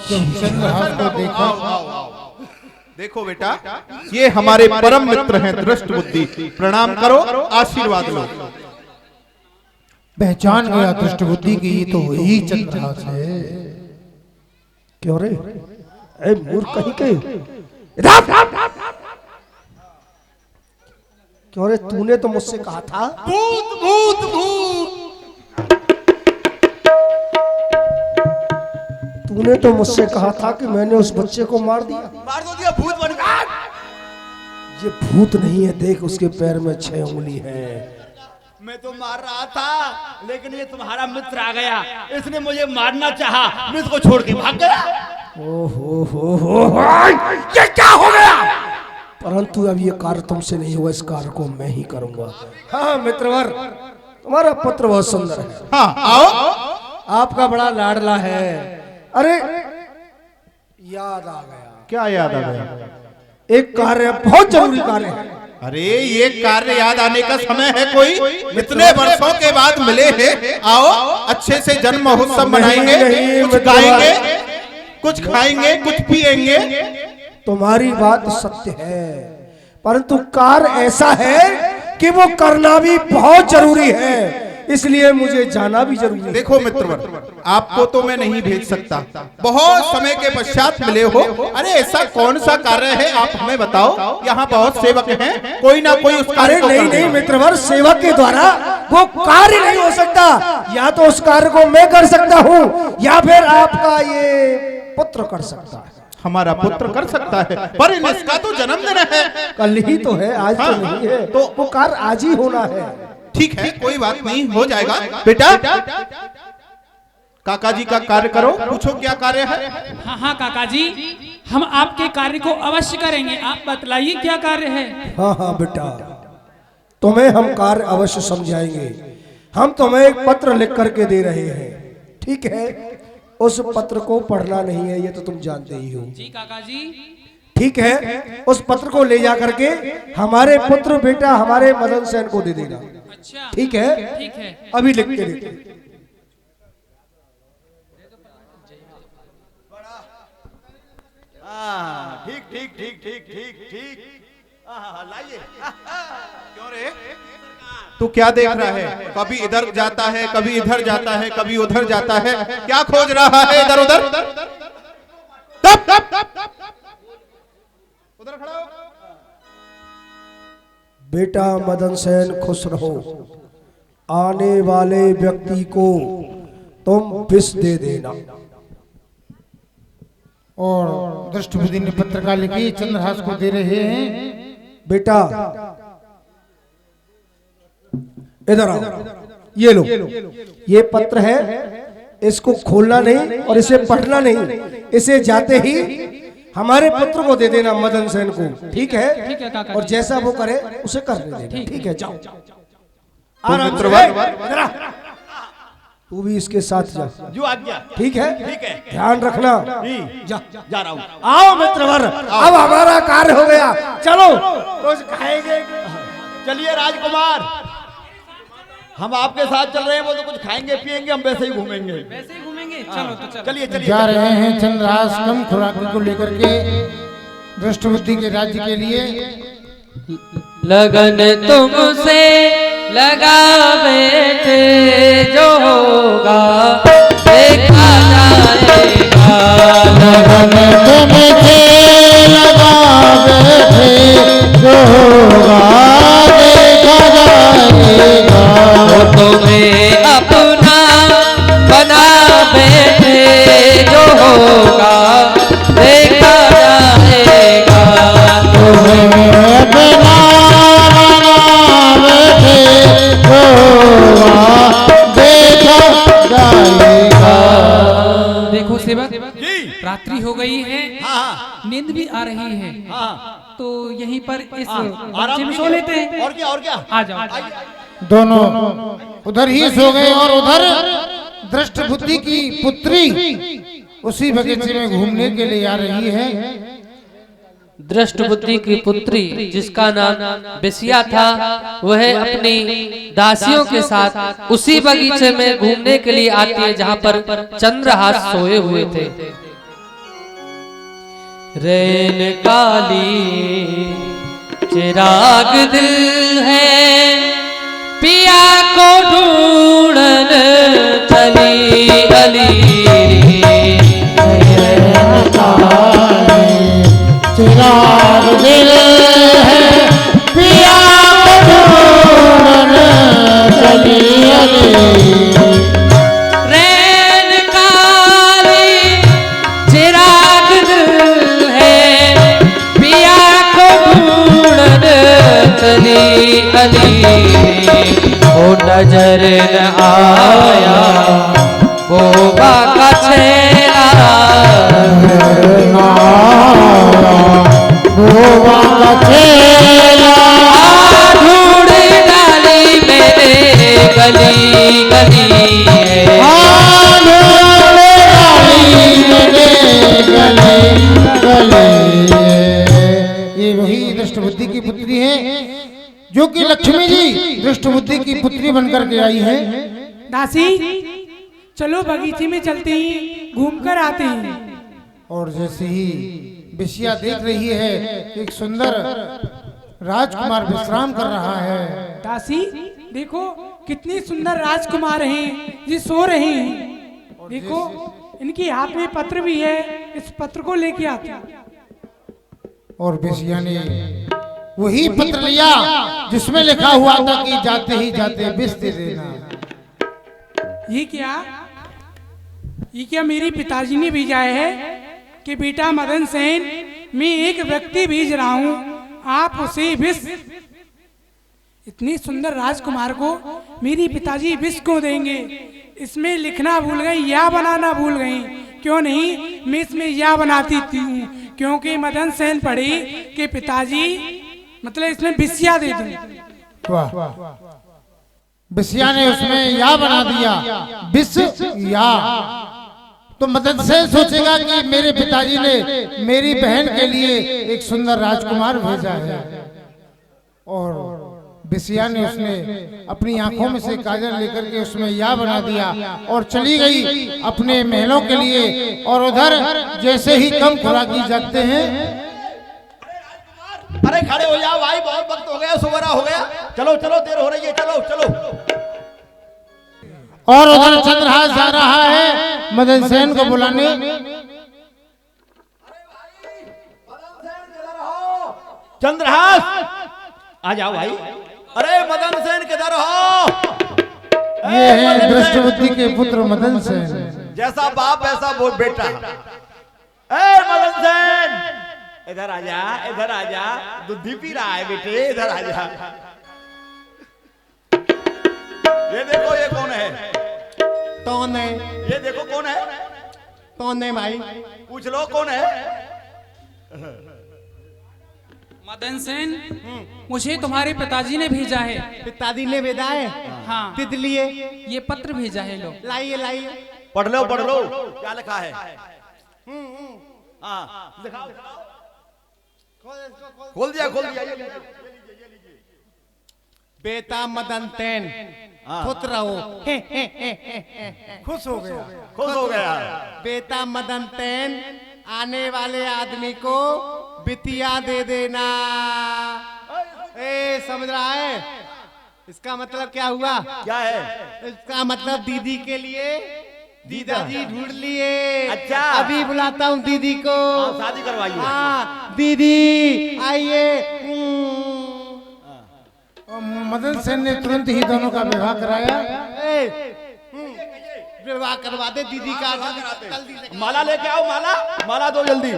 Speaker 4: जब चंद्रहास को देखा,
Speaker 3: देखो बेटा, ये हमारे परम मित्र हैं दृष्टि बुद्धि, प्रणाम करो, आशीर्वाद लो।
Speaker 4: पहचान गया दृष्टि बुद्धि की ये तो वही चंद्रहास है।
Speaker 1: क्यों रे, ए मूर्ख कहीं के इधर, क्यों रे, तूने तो मुझसे कहा था
Speaker 3: भूत भूत भूत,
Speaker 1: तूने तो मुझसे कहा था कि मैंने उस बच्चे को मार दिया।
Speaker 2: मार दो दिया, भूत बन गया।
Speaker 1: ये भूत नहीं है, देख उसके पैर में 6 उंगली है।
Speaker 2: मैं तो मार रहा था, लेकिन ये तुम्हारा मित्र आ गया, इसने मुझे मारना चाहा, मैं इसको छोड़ के भाग गया।
Speaker 1: हो, ये क्या हो गया? परंतु अब ये कार्य तुमसे नहीं हुआ, इस कार्य को मैं ही करूंगा। हाँ मित्रवर, तुम्हारा पुत्र बहुत सुंदर है।
Speaker 3: हाँ आओ,
Speaker 1: आपका बड़ा लाडला है। अरे याद आ गया।
Speaker 3: क्या याद आ गया?
Speaker 1: एक कार्य, बहुत जरूरी कार्य है।
Speaker 3: अरे ये कार्य याद आने का समय है कोई? इतने वर्षों के बाद मिले हैं, आओ अच्छे से जन्म महोत्सव मनाएंगे, कुछ गाएंगे, कुछ खाएंगे, कुछ पिएंगे।
Speaker 1: तुम्हारी बात सत्य है, परंतु कार्य ऐसा है कि वो करना भी बहुत जरूरी है, इसलिए मुझे जाना भी जरूरी है।
Speaker 3: देखो मित्रवर, आपको तो मैं नहीं भेज सकता, बहुत समय के पश्चात मिले हो। अरे ऐसा कौन सा कार्य है आप हमें बताओ, यहाँ बहुत सेवक हैं, कोई ना कोई उस कार्य को कर
Speaker 1: नहीं
Speaker 3: देगा।
Speaker 1: मित्रवर, सेवक के द्वारा वो कार्य नहीं हो सकता। या तो उस कार्य को मैं कर सकता हूँ, या फिर आपका ये पुत्र कर सकता है।
Speaker 3: हमारा पुत्र कर सकता है, पर इसका तो जन्मदिन है।
Speaker 1: कल ही तो है, आज तो नहीं है, तो वो कार्य आज ही होना है।
Speaker 3: ठीक है, कोई बात नहीं, हो जाएगा। बेटा काका जी का कार्य करो, पूछो क्या कार्य है।
Speaker 6: हाँ हाँ काका जी, हम आपके कार्य को अवश्य करेंगे, आप बतलाइए क्या कार्य है।
Speaker 1: हाँ हाँ बेटा, तुम्हें हम कार्य अवश्य समझाएंगे। हम तुम्हें एक पत्र लिख करके दे रहे हैं, ठीक है? उस पत्र को पढ़ना नहीं है, ये तो तुम जानते ही हो।
Speaker 6: जी काका जी।
Speaker 1: ठीक है, उस पत्र को ले जा करके हमारे पुत्र बेटा हमारे मदन सेन को दे देना।
Speaker 6: अच्छा
Speaker 1: ठीक है,
Speaker 6: ठीक है।
Speaker 1: अभी लिख के देते।
Speaker 2: ठीक ठीक ठीक ठीक ठीक ठीक, लाइए।
Speaker 3: क्यों रे, तू क्या देख रहा है? कभी इधर जाता है, कभी इधर जाता है, कभी उधर जाता है, क्या खोज रहा है इधर उधर? उधर खड़ा हो।
Speaker 1: बेटा मदन सेन खुश रहो, आने वाले व्यक्ति को तुम विष दे देना।
Speaker 4: और दृष्टि बुद्धि ने पत्रिका लिखी, चंद्रहास को दे रहे हैं।
Speaker 1: बेटा इधर आओ, ये लो, ये पत्र है, इसको खोलना नहीं और इसे पढ़ना नहीं, इसे जाते ही हमारे पुत्र को दे देना, मदन सेन को। ठीक है?
Speaker 6: ठीक है काका।
Speaker 1: और जैसा वो करे उसे करने देना। ठीक है, जाओ। आराम से, इधर आ। तू भी इसके साथ जा।
Speaker 2: जो आज्ञा।
Speaker 1: ठीक है?
Speaker 2: ठीक है।
Speaker 1: ध्यान रखना।
Speaker 2: जा जा रहा हूँ।
Speaker 1: आओ मित्रवर, अब हमारा कार्य हो गया, चलो कुछ खाएंगे।
Speaker 2: चलिए राजकुमार, हम आपके साथ चल रहे हैं, वो तो कुछ खाएंगे पिएंगे, हम वैसे ही घूमेंगे।
Speaker 6: वैसे ही घूमेंगे। चलो तो चलो।
Speaker 2: चलिए चलिए
Speaker 4: जा रहे हैं चंद्रहास कम खुराकी को लेकर के दृष्टबुद्धि के राज्य के लिए।
Speaker 5: लगन तुमसे लगा बैठे जो होगा देखा जाएगा।
Speaker 4: लगन तुमसे लगा बैठे जो होगा देखा जाएगा।
Speaker 5: वो तुम्हें अपना बना बैठे जो होगा देखा जाएगा।
Speaker 4: तुम्हें बना बैठे जो होगा देखा जाएगा।
Speaker 6: देखो सेवक,
Speaker 2: जी
Speaker 6: रात्रि हो गई है,
Speaker 2: हाँ
Speaker 6: नींद भी आ रही है,
Speaker 2: हाँ
Speaker 6: तो यहीं पर इस
Speaker 2: आराम
Speaker 6: बगीचे में सो
Speaker 2: कीजिए।
Speaker 6: लेते हैं।
Speaker 2: और क्या
Speaker 6: आ जाओ।
Speaker 2: आइए।
Speaker 4: दोनों उधर ही सो गए और उधर दृष्टबुद्धि की पुत्री उसी बगीचे में घूमने के लिए आ रही है।
Speaker 5: दृष्टबुद्धि की पुत्री जिसका नाम बिसिया था, वह अपनी दासियों के साथ उसी बगीचे में घूमने के लिए आती है जहाँ पर चंद्रहास सोए हुए थे। रैन काली चिराग दिल है, पिया को ढूंढन चली अली।
Speaker 4: चिराग दिल है, पिया को ढूंढन चली अली।
Speaker 5: रैन काली चिराग दिल है, पिया को ढूंढन चली अली। वो नजर न आया गोबा का छेला,
Speaker 4: गोवा का चेला
Speaker 5: ढूंढ डाली मेरे गली गली है।
Speaker 4: ये वही दृष्टबुद्धि की पुत्री है जो कि लक्ष्मी जी दृष्टबुद्धि की पुत्री बनकर के आई है।
Speaker 6: दासी, चलो बगीचे में चलते हैं, घूम कर आते हैं।
Speaker 4: और जैसे ही बिसिया देख रही है एक सुंदर राजकुमार विश्राम कर रहा है।
Speaker 6: दासी देखो, कितने सुंदर राजकुमार हैं, ये सो रहे हैं। देखो, इनके हाथ में पत्र भी है, इस पत्र को लेके आते हैं।
Speaker 4: और बिसिया ने वही पत्र लिया जिसमें लिखा हुआ था कि जाते ही जाते विष दे देना।
Speaker 6: ये क्या मेरे पिताजी ने भेजा है कि बेटा मदन सेन, मैं एक व्यक्ति भेज रहा हूं, आप उसे विष, इतने सुंदर राजकुमार को मेरी पिताजी विष को देंगे। इसमें लिखना भूल गई, या बनाना भूल गई। क्यों नहीं, मैं इसमें या बनाती थी, क्योंकि मदन सेन पढ़ी कि पिताजी मतलब इसमें बिसिया दे दूं।
Speaker 4: वाह, बिसिया ने उसमें या बना दिया, बिस या। तो मदन सेन सोचेगा कि मेरे पिताजी ने मेरी बहन के लिए एक सुंदर राजकुमार भेजा है। और बिसिया ने उसने अपनी आंखों में से काजल लेकर के उसमें या बना दिया और चली गई अपने महलों के लिए। और उधर जैसे ही कम खुराकी जागते हैं,
Speaker 2: अरे खड़े हो जाओ भाई, बहुत वक्त हो गया, सुबह हो गया। चलो चलो, देर हो रही है, चलो चलो।
Speaker 4: और उधर चंद्रहास जा रहा है मदन सेन को बुलाने।
Speaker 2: चंद्रहास आ जाओ भाई। अरे मदन सेन किधर हो?
Speaker 4: ये है दृष्टबुद्धि के पुत्र मदन सेन।
Speaker 2: जैसा बाप ऐसा वो बेटा। ए मदन सेन, इधर आजा, इधर आजा, दूध पी रहा है बेटे, इधर आजा। ये देखो, ये कौन है?
Speaker 9: कौन है?
Speaker 2: ये देखो कौन है?
Speaker 9: कौन है भाई?
Speaker 2: पूछ लो कौन है?
Speaker 6: मदन सेन, मुझे तुम्हारे पिताजी ने भेजा है।
Speaker 9: पिताजी ने भेजा है?
Speaker 6: हाँ।
Speaker 9: किस लिए?
Speaker 6: ये पत्र भेजा है, लो।
Speaker 9: लाइए लाइए।
Speaker 2: पढ़ लो पढ़ लो, क्या लिखा है? हाँ दिखाओ, खोल दिया खोल दिया।
Speaker 10: बेटा मदन तेन खुश रहो।
Speaker 1: खुश हो गया।
Speaker 2: खुश हो गया।
Speaker 10: बेटा मदन तेन आने वाले आदमी को बिटिया दे देना। ए समझ रहा है इसका मतलब क्या हुआ?
Speaker 2: क्या है?
Speaker 10: इसका मतलब दीदी के लिए दीदाजी ढूंढ लिए।
Speaker 2: अच्छा।
Speaker 10: अभी बुलाता हूँ दीदी को।
Speaker 2: शादी करवाइए।
Speaker 10: हाँ दीदी आइए।
Speaker 4: मदन सेन ने तुरंत ही दोनों का विवाह कराया।
Speaker 10: विवाह करवा दे दीदी का। जल्दी से
Speaker 2: माला लेके आओ। माला माला दो जल्दी।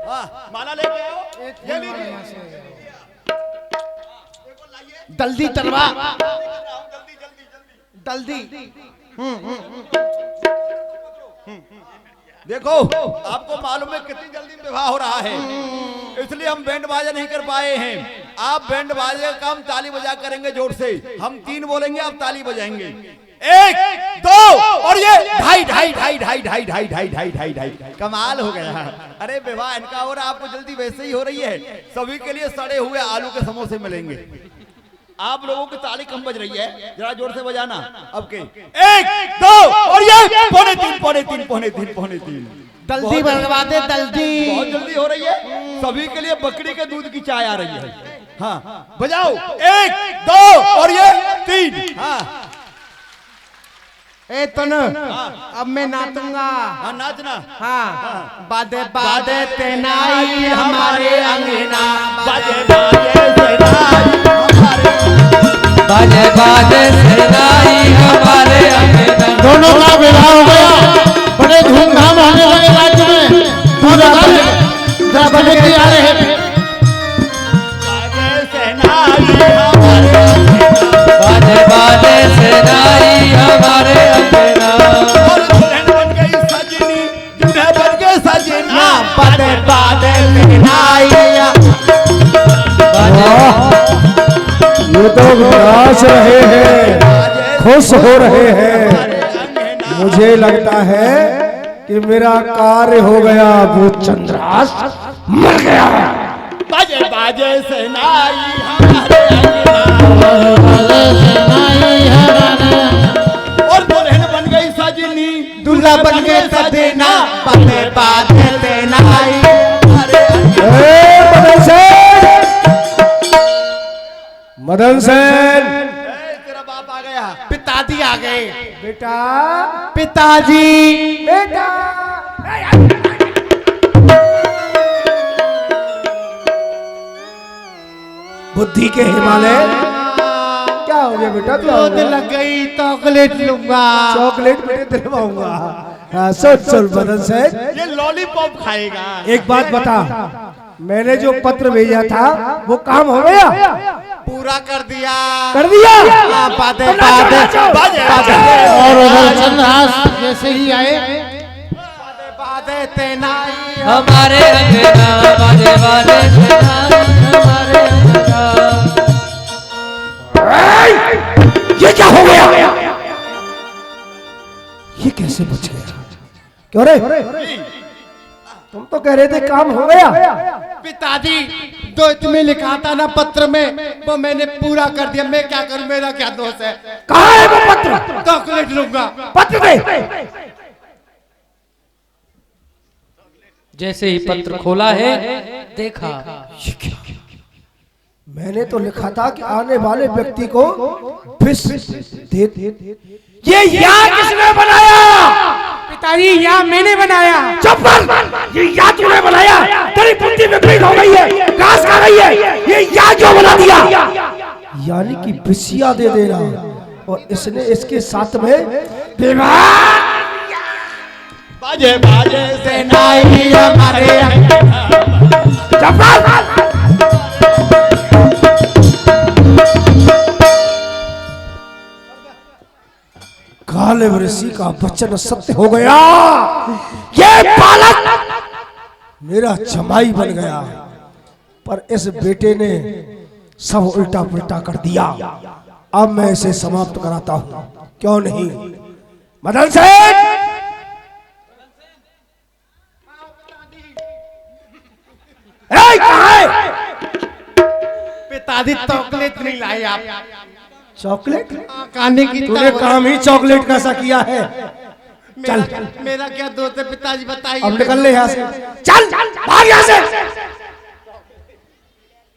Speaker 2: हाँ माला लेके आओ। ये लीजिए।
Speaker 10: जल्दी तलवा जल्दी।
Speaker 2: देखो आपको मालूम है कितनी जल्दी विवाह हो रहा है, इसलिए हम बैंड बाजा नहीं कर पाए हैं। आप बैंड बाजे का काम ताली बजा करेंगे जोर से। हम 3 बोलेंगे, आप ताली बजाएंगे। 1 2 और ये ढाई ढाई ढाई ढाई ढाई ढाई ढाई ढाई ढाई ढाई। कमाल हो गया। अरे विवाह इनका हो रहा, आपको जल्दी वैसे ही हो रही है। सभी के लिए सड़े हुए आलू के समोसे मिलेंगे। आप लोगों की ताली कम बज रही है, जरा जोर से बजाना। अब के 1 2 और ये पौने तीन।
Speaker 10: जल्दी बनवा दे जल्दी।
Speaker 2: बहुत जल्दी हो रही है। सभी के लिए बकरी के दूध की चाय आ रही है। हाँ बजाओ। 1 2 और ये 3। हाँ
Speaker 10: ए तन अब मैं नाचूंगा।
Speaker 2: हाँ नाचना।
Speaker 10: हाँ बादे बादे तेनाई हमारे अंगना।
Speaker 2: बाजे बाजे सेनाई हमारे।
Speaker 5: बाजे बाजे सेनाई हमारे अंगना।
Speaker 4: दोनों का विवाह हो गया। बड़े धूमधाम होने लगे राज्य में। द्रौपदी आ रहे हैं।
Speaker 2: बाजे सेनाई हमारे अंगना।
Speaker 5: बाजे बाजे सेनाई हमारे अंगना।
Speaker 2: और दुल्हन बन गई सजनी, दूल्हा बन गए सजना।
Speaker 10: बादे बादे तेनाई।
Speaker 1: ये तो नाच रहे हैं, खुश हो रहे हैं। मुझे लगता है कि मेरा कार्य हो गया। वो चंद्रहास मर गया।
Speaker 2: बाजे बाजे सेनाई हमारे अंगना। और दुल्हन बन गई सजनी,
Speaker 10: दूल्हा बन गए सजना। बादे बादे तेनाई।
Speaker 1: मदन सेन,
Speaker 2: तेरा बाप आ गया।
Speaker 10: पिताजी आ गए।
Speaker 1: बेटा
Speaker 10: पिताजी
Speaker 1: बेटा। बुद्धि के हिमालय क्या हो गया बेटा?
Speaker 10: दूध लग गई चॉकलेट लूंगा।
Speaker 1: चॉकलेट बेटे दिलवाऊंगा। हाँ, सुन मदन सेन,
Speaker 10: ये लॉलीपॉप खाएगा।
Speaker 1: एक बात बता, मैंने जो पत्र भेजा था वो काम हो गया?
Speaker 10: पूरा कर दिया।
Speaker 1: कर दिया।
Speaker 10: बादे
Speaker 1: तो नाचो,
Speaker 10: बादे
Speaker 1: नाचो।
Speaker 10: बादे
Speaker 4: और उधर चंद्रहास जैसे ही आए।
Speaker 10: बादे बादे तेनाई
Speaker 5: हमारे अंगना। बाजे बाजे सेनाई हमारे अंगना।
Speaker 1: ये क्या हो गया? ये कैसे बच गया? क्यों रे? तुम तो कह रहे थे काम हो गया।
Speaker 10: पिताजी जो तुम्हें लिखा था ना पत्र में, वो मैंने पूरा कर दिया। मैं क्या करूं, मेरा क्या दोष है?
Speaker 1: कहाँ है वो पत्र?
Speaker 10: चॉकलेट लूंगा।
Speaker 1: पत्र दे।
Speaker 5: जैसे ही पत्र खोला है, देखा
Speaker 1: मैंने तो लिखा था कि आने वाले व्यक्ति को फिश दे। ये या किसने बनाया?
Speaker 6: पिताजी यहाँ मैंने बनाया।
Speaker 1: चुप कर। ये या तूने बनाया? तेरी बुद्धि विपरीत हो गई है, घास खा गई है। ये या क्यों बना दिया? यानी कि बिसिया दे देना, और इसने इसके साथ में विवाह।
Speaker 2: बाजे बाजे
Speaker 10: तेनाई हमारे
Speaker 1: चुप कर। काले ऋषि का वचन सत्य हो गया। ये बालक मेरा जमाई बन गया, पर इस बेटे ने सब उल्टा पुल्टा कर दिया। अब मैं इसे समाप्त कराता हूं, क्यों नहीं? मदन सेन, कहाँ है?
Speaker 10: पिताजी चॉकलेट नहीं लाए आप।
Speaker 1: चॉकलेट?
Speaker 10: खाने की
Speaker 1: तूने काम ही चॉकलेट कैसा किया है? चल
Speaker 10: मेरा क्या दोस्त है पिताजी बताइए।
Speaker 1: अब निकल ले यहाँ से, चल भाग यहाँ से।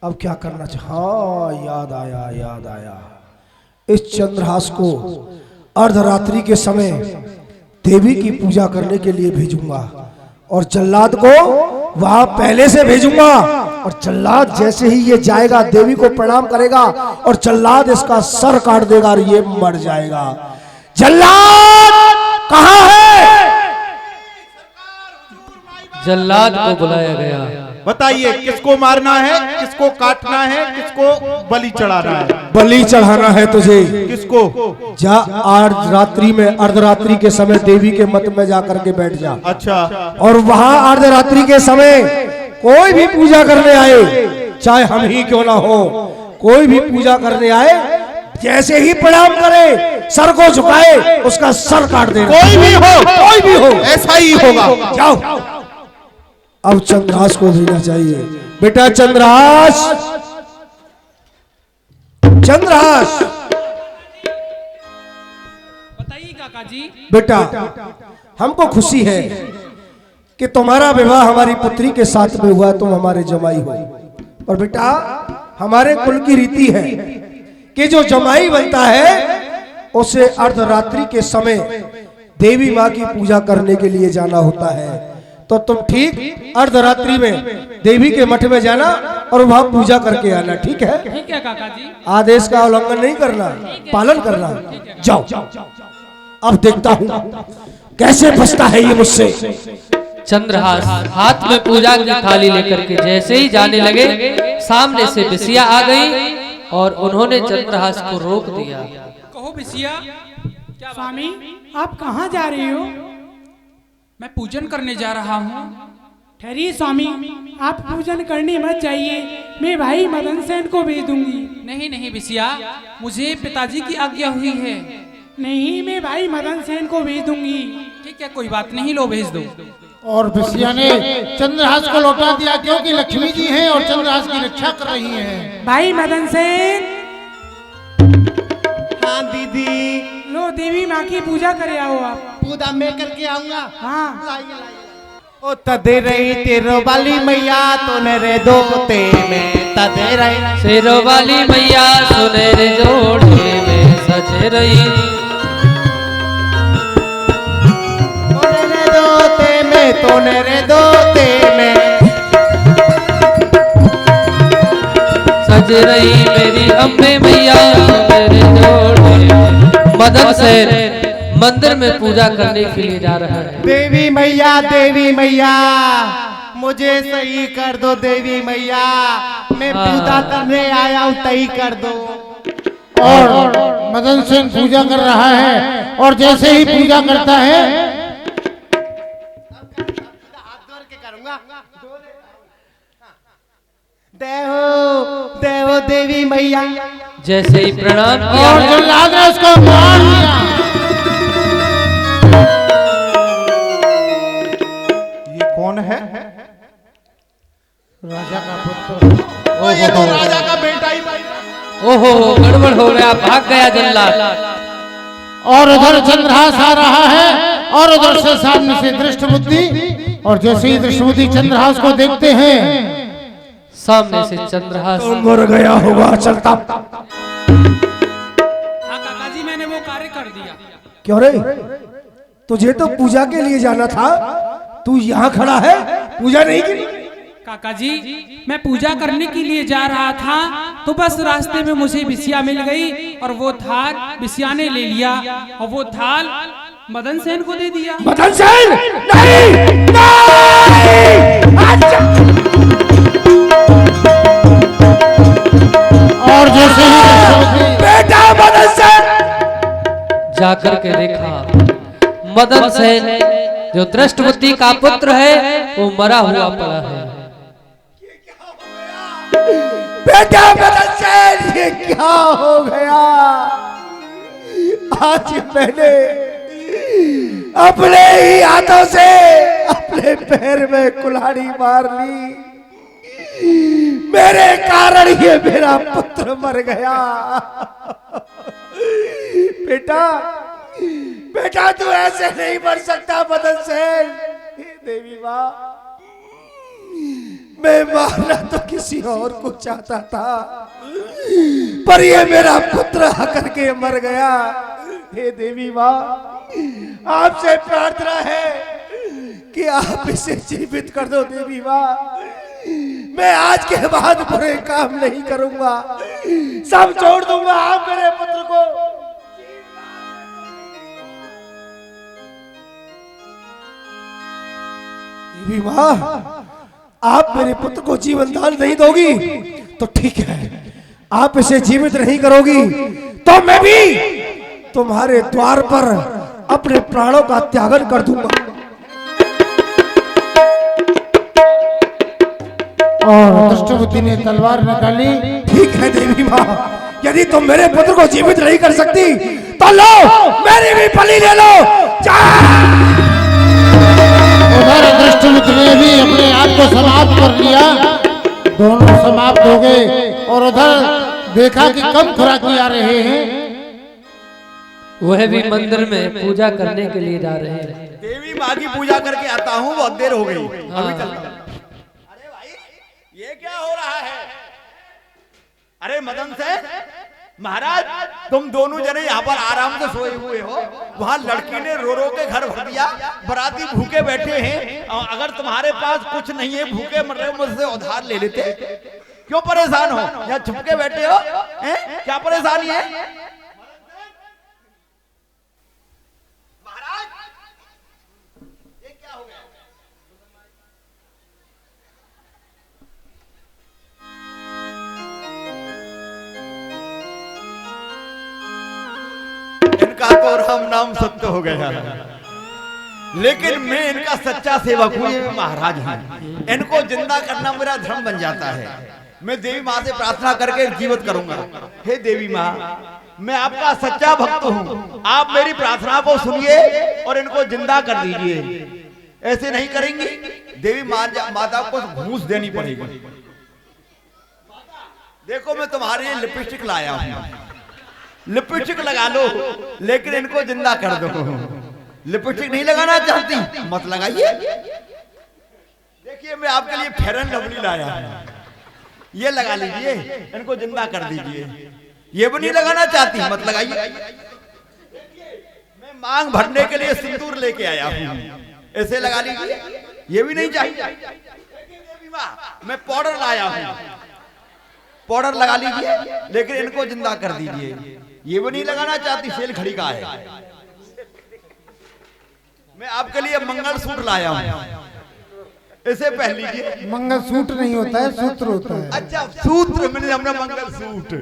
Speaker 1: अब क्या करना चाहिए? हाँ याद आया। इस चंद्रहास को अर्धरात्रि के समय देवी की पूजा करने के लिए भेजूंगा और जल्लाद को वहां पहले से भेजूंगा। और जल्लाद जैसे ही ये जाएगा देवी को प्रणाम करेगा और जल्लाद इसका सर काट देगा और ये मर जाएगा। जल्लाद कहाँ है?
Speaker 5: जल्लाद को बुलाया गया।
Speaker 3: बताइए किसको मारना है, किसको काटना है, किसको बलि चढ़ाना है?
Speaker 1: बलि चढ़ाना है तुझे।
Speaker 3: किसको?
Speaker 1: जा अर्धरात्रि में, अर्धरात्रि के समय देवी के मत में जाकर के बैठ जा।
Speaker 3: अच्छा।
Speaker 1: और वहां अर्धरात्रि के समय कोई भी पूजा करने आए, चाहे हम ही क्यों ना हो, कोई भी पूजा करने आए, जैसे ही प्रणाम करे, सर को झुकाए, उसका सर काट दे।
Speaker 3: कोई भी हो ऐसा ही होगा।
Speaker 1: जाओ। अब चंद्रहास को भेजना चाहिए। बेटा चंद्रहास, चंद्रहास,
Speaker 6: बताइए काका जी।
Speaker 1: बेटा हमको खुशी है कि तुम्हारा विवाह हमारी पुत्री के साथ में हुआ, तुम हमारे जमाई हो। और बेटा हमारे कुल की रीति है कि जो जमाई बनता है उसे अर्धरात्रि के समय देवी माँ की पूजा करने के लिए जाना होता है। तो तुम ठीक अर्धरात्रि में देवी के मठ में जाना और वहां पूजा करके आना। ठीक है?
Speaker 6: ठीक है काका जी।
Speaker 1: आदेश का उल्लंघन नहीं करना, पालन करना। जाओ। अब देखता हूं कैसे फंसता है ये मुझसे।
Speaker 5: चंद्रहास हाथ में पूजा की थाली लेकर के जैसे ही जाने लगे, सामने से बिसिया आ गई और उन्होंने चंद्रहास को रोक दिया।
Speaker 6: कहो बिसिया। स्वामी आप कहाँ जा रहे हो? मैं पूजन करने जा रहा हूँ। ठहरिए स्वामी, आप पूजन करने मत जाइए, मैं भाई मदन सेन को भेज दूंगी। नहीं बिसिया, मुझे पिताजी की आज्ञा हुई है। नहीं, मैं भाई मदन सेन को भेज दूंगी। ठीक है, कोई बात नहीं, लो भेज दो।
Speaker 4: और बिसिया ने चंद्रहास को लौटा दिया क्योंकि लक्ष्मी जी हैं और चंद्रहास की रक्षा कर रही हैं।
Speaker 6: भाई मदन सेन।
Speaker 10: हाँ दीदी।
Speaker 6: लो देवी माँ की पूजा करे आओ आप।
Speaker 10: पूजा मैं करके आऊंगा।
Speaker 6: हाँ।
Speaker 10: ओ तदे रही तेरो वाली मैया तोने दो ते में तदे रही
Speaker 5: शेरो वाली मैया सुनहरे जोड़े में सज रही।
Speaker 10: तोने दो ते में
Speaker 5: सज रही मेरी अम्बे मैया सुनहरे जोड़े में। मदन सेन मंदिर में पूजा करने के लिए जा रहा है।
Speaker 10: देवी मैया मुझे सही कर दो देवी मैया, मैं पूजा करने आया हूँ, सही कर दो।
Speaker 4: और मदन सेन पूजा कर रहा है और जैसे ही पूजा करता है देवो
Speaker 10: देवी मैया।
Speaker 5: जैसे ही प्रणाम किया
Speaker 4: और जल्लाद ने उसको मार दिया।
Speaker 3: ये कौन है?
Speaker 4: राजा का पुत्र।
Speaker 3: ये तो राजा का बेटा ही।
Speaker 5: ओहो गड़बड़ हो गया, भाग गया जल्लाद।
Speaker 4: और उधर चंद्रहास आ रहा है और उधर से सामने से दृष्टबुद्धि, और जैसे ही दृष्टबुद्धि चंद्रहास को देखते हैं,
Speaker 5: सामने से चंद्रहास
Speaker 1: तो मर गया होगा। चलता।
Speaker 6: हाँ काका जी, मैंने वो कार्य कर दिया।
Speaker 1: क्यों रे? तुझे तो पूजा के लिए जाना था, तू यहाँ खड़ा है, पूजा नहीं की?
Speaker 6: काका जी मैं पूजा करने के लिए जा रहा था तो बस रास्ते में मुझे बिसिया मिल गई और वो थाल बिसिया ने ले लिया और वो थाल मदन सेन को दे दिया।
Speaker 1: मदन सेन नहीं, नहीं!
Speaker 4: और जैसे ही
Speaker 1: बेटा मदन सेन
Speaker 5: जाकर के देखा मदन सेन जो दृष्टबुद्धि का पुत्र है वो मरा हुआ पड़ा है।
Speaker 1: बेटा मदन सेन ये क्या हो गया? आज मैंने अपने ही हाथों से अपने पैर में कुल्हाड़ी मार ली। मेरे कारण ये मेरा पुत्र मर गया। बेटा बेटा तू ऐसे नहीं मर सकता मदन सेन। देवी माँ मैं मारना तो किसी और को चाहता था, पर ये मेरा पुत्र आकर के मर गया। हे देवी माँ आपसे प्रार्थना है कि आप इसे जीवित कर दो। देवी माँ मैं आज के बाद बुरे काम नहीं करूंगा, सब छोड़ दूंगा। आप मेरे पुत्र को देवी माँ आप मेरे पुत्र को जीवन दान नहीं दोगी तो ठीक है, आप इसे जीवित नहीं करोगी तो मैं भी तुम्हारे द्वार पर अपने प्राणों का त्यागन कर दूंगा।
Speaker 4: और दुष्टबुद्धि ने तलवार निकाली।
Speaker 1: ठीक है देवी माँ, यदि तुम मेरे पुत्र को जीवित नहीं कर सकती तो लो मेरी भी बलि ले लो।
Speaker 4: उधर दुष्टबुद्धि ने भी अपने आप को समाप्त कर लिया, दोनों समाप्त हो गए। और उधर देखा कि कम खुराकी आ रहे हैं,
Speaker 5: वह भी मंदिर में पूजा करने के लिए जा रहे हैं।
Speaker 2: देवी माँ की पूजा करके आता हूँ, बहुत देर हो गई, अभी चलता हूँ। अरे भाई ये क्या हो रहा है? अरे मदन से महाराज तुम दोनों जने यहाँ पर आराम से सोए हुए हो, वहाँ लड़की ने रो रो के घर भर दिया, बराती भूखे बैठे हैं। अगर तुम्हारे पास कुछ नहीं है, भूखे मर रहे हो, मुझसे उधार ले लेते। क्यों परेशान हो? यहाँ छुप के बैठे हो, क्या परेशानी है? महाराज ये क्या हो गया? इनका तो राम नाम सत्य हो गया, लेकिन मैं इनका सच्चा सेवक हूँ, ये महाराज हैं। इनको जिंदा करना मेरा धर्म बन जाता है। मैं देवी माँ से प्रार्थना करके जीवित करूंगा। हे देवी माँ मैं आपका सच्चा भक्त हूँ, आप मेरी प्रार्थना को सुनिए और इनको जिंदा कर दीजिए। ऐसे नहीं करेंगी देवी माता को घूस देनी पड़ेगी। देखो मैं तुम्हारे लिए लिपस्टिक लाया हूँ, लिपस्टिक लगा लो, लेकिन इनको जिंदा कर दो। लिपस्टिक नहीं लगाना चाहती मत लगाइए। देखिए मैं आपके लिए फेयर एंड लवली लाया हूं, ये लगा लीजिए, इनको जिंदा कर दीजिए। ये भी नहीं लगाना चाहती मत लगाइए। मैं मांग भरने के लिए सिंदूर लेके आया हूं, ऐसे लगा लीजिए। ये भी नहीं चाहिए। मैं पाउडर लाया हूं, पाउडर लगा लीजिए, लेकिन इनको जिंदा कर दीजिए। ये भी नहीं लगाना चाहती, सेल खड़ी का है। मैं आपके लिए मंगलसूत्र लाया हूं, इसे पहन लीजिए।
Speaker 4: मंगलसूत्र नहीं होता है, सूत्र होता है।
Speaker 2: अच्छा सूत्र, मैंने हमने मंगलसूत्र,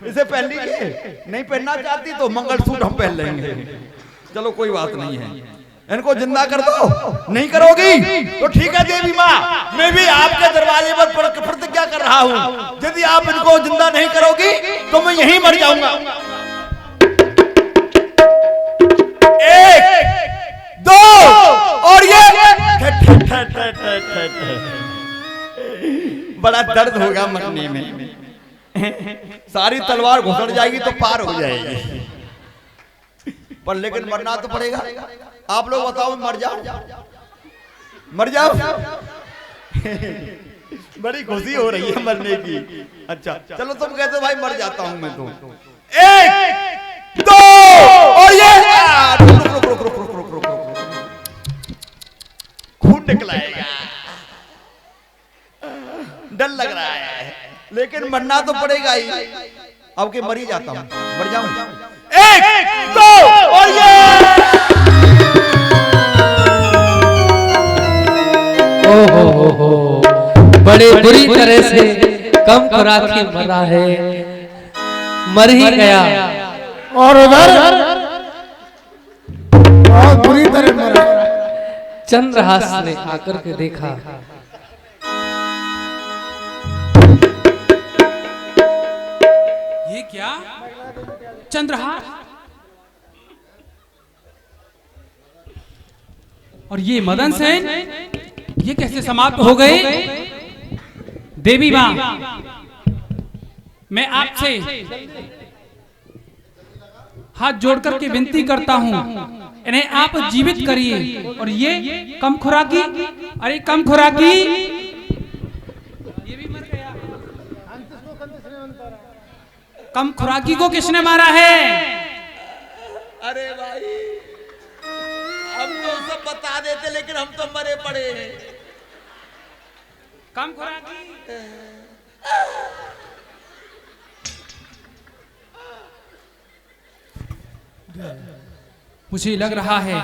Speaker 2: इसे पहन लीजिए। नहीं पहनना चाहती तो मंगलसूत्र हम पहन लेंगे, चलो कोई बात नहीं है। इनको जिंदा कर दो। नहीं करोगी तो ठीक है देवी माँ, मैं भी आपके दरवाजे पर प्रतिज्ञा कर रहा हूँ, यदि आप इनको जिंदा नहीं करोगी तो मैं यहीं मर जाऊंगा। 1 2 और ये बड़ा दर्द होगा मरने में, सारी तलवार घुसड़ जाएगी तो पार हो जाएगी, पर लेकिन मरना तो पड़ेगा। आप लोग बताओ मर जाओ, मर जाओ। बड़ी खुशी हो रही है मरने की। अच्छा चलो तुम कहते हो भाई मर जाता हूं मैं तो। 1 2 और ये खून निकलाएगा, डर लग रहा है, लेकिन मरना तो पड़ेगा ही। अब के मर ही जाता हूं, मर जाऊं। 1 2 और ये
Speaker 5: हो बड़े बुरी तरह से कम खुराकी मरा है, मर ही गया।
Speaker 4: और उधर बहुत बुरी तरह मरा।
Speaker 5: चंद्रहास ने आकर के देखा,
Speaker 6: ये क्या चंद्रहास और ये मदन सेन, ये कैसे समाप्त हो गए? देवी माँ, मैं आपसे हाथ जोड़कर के विनती करता हूँ, इन्हें आप जीवित करिए। और ये कम खुराकी, अरे कम खुराकी, ये भी मर गया। कम खुराकी को किसने मारा है?
Speaker 2: अरे भाई, हम तो सब बता देते, लेकिन हम तो मरे पड़े हैं।
Speaker 6: कम खुराकी, मुझे लग रहा है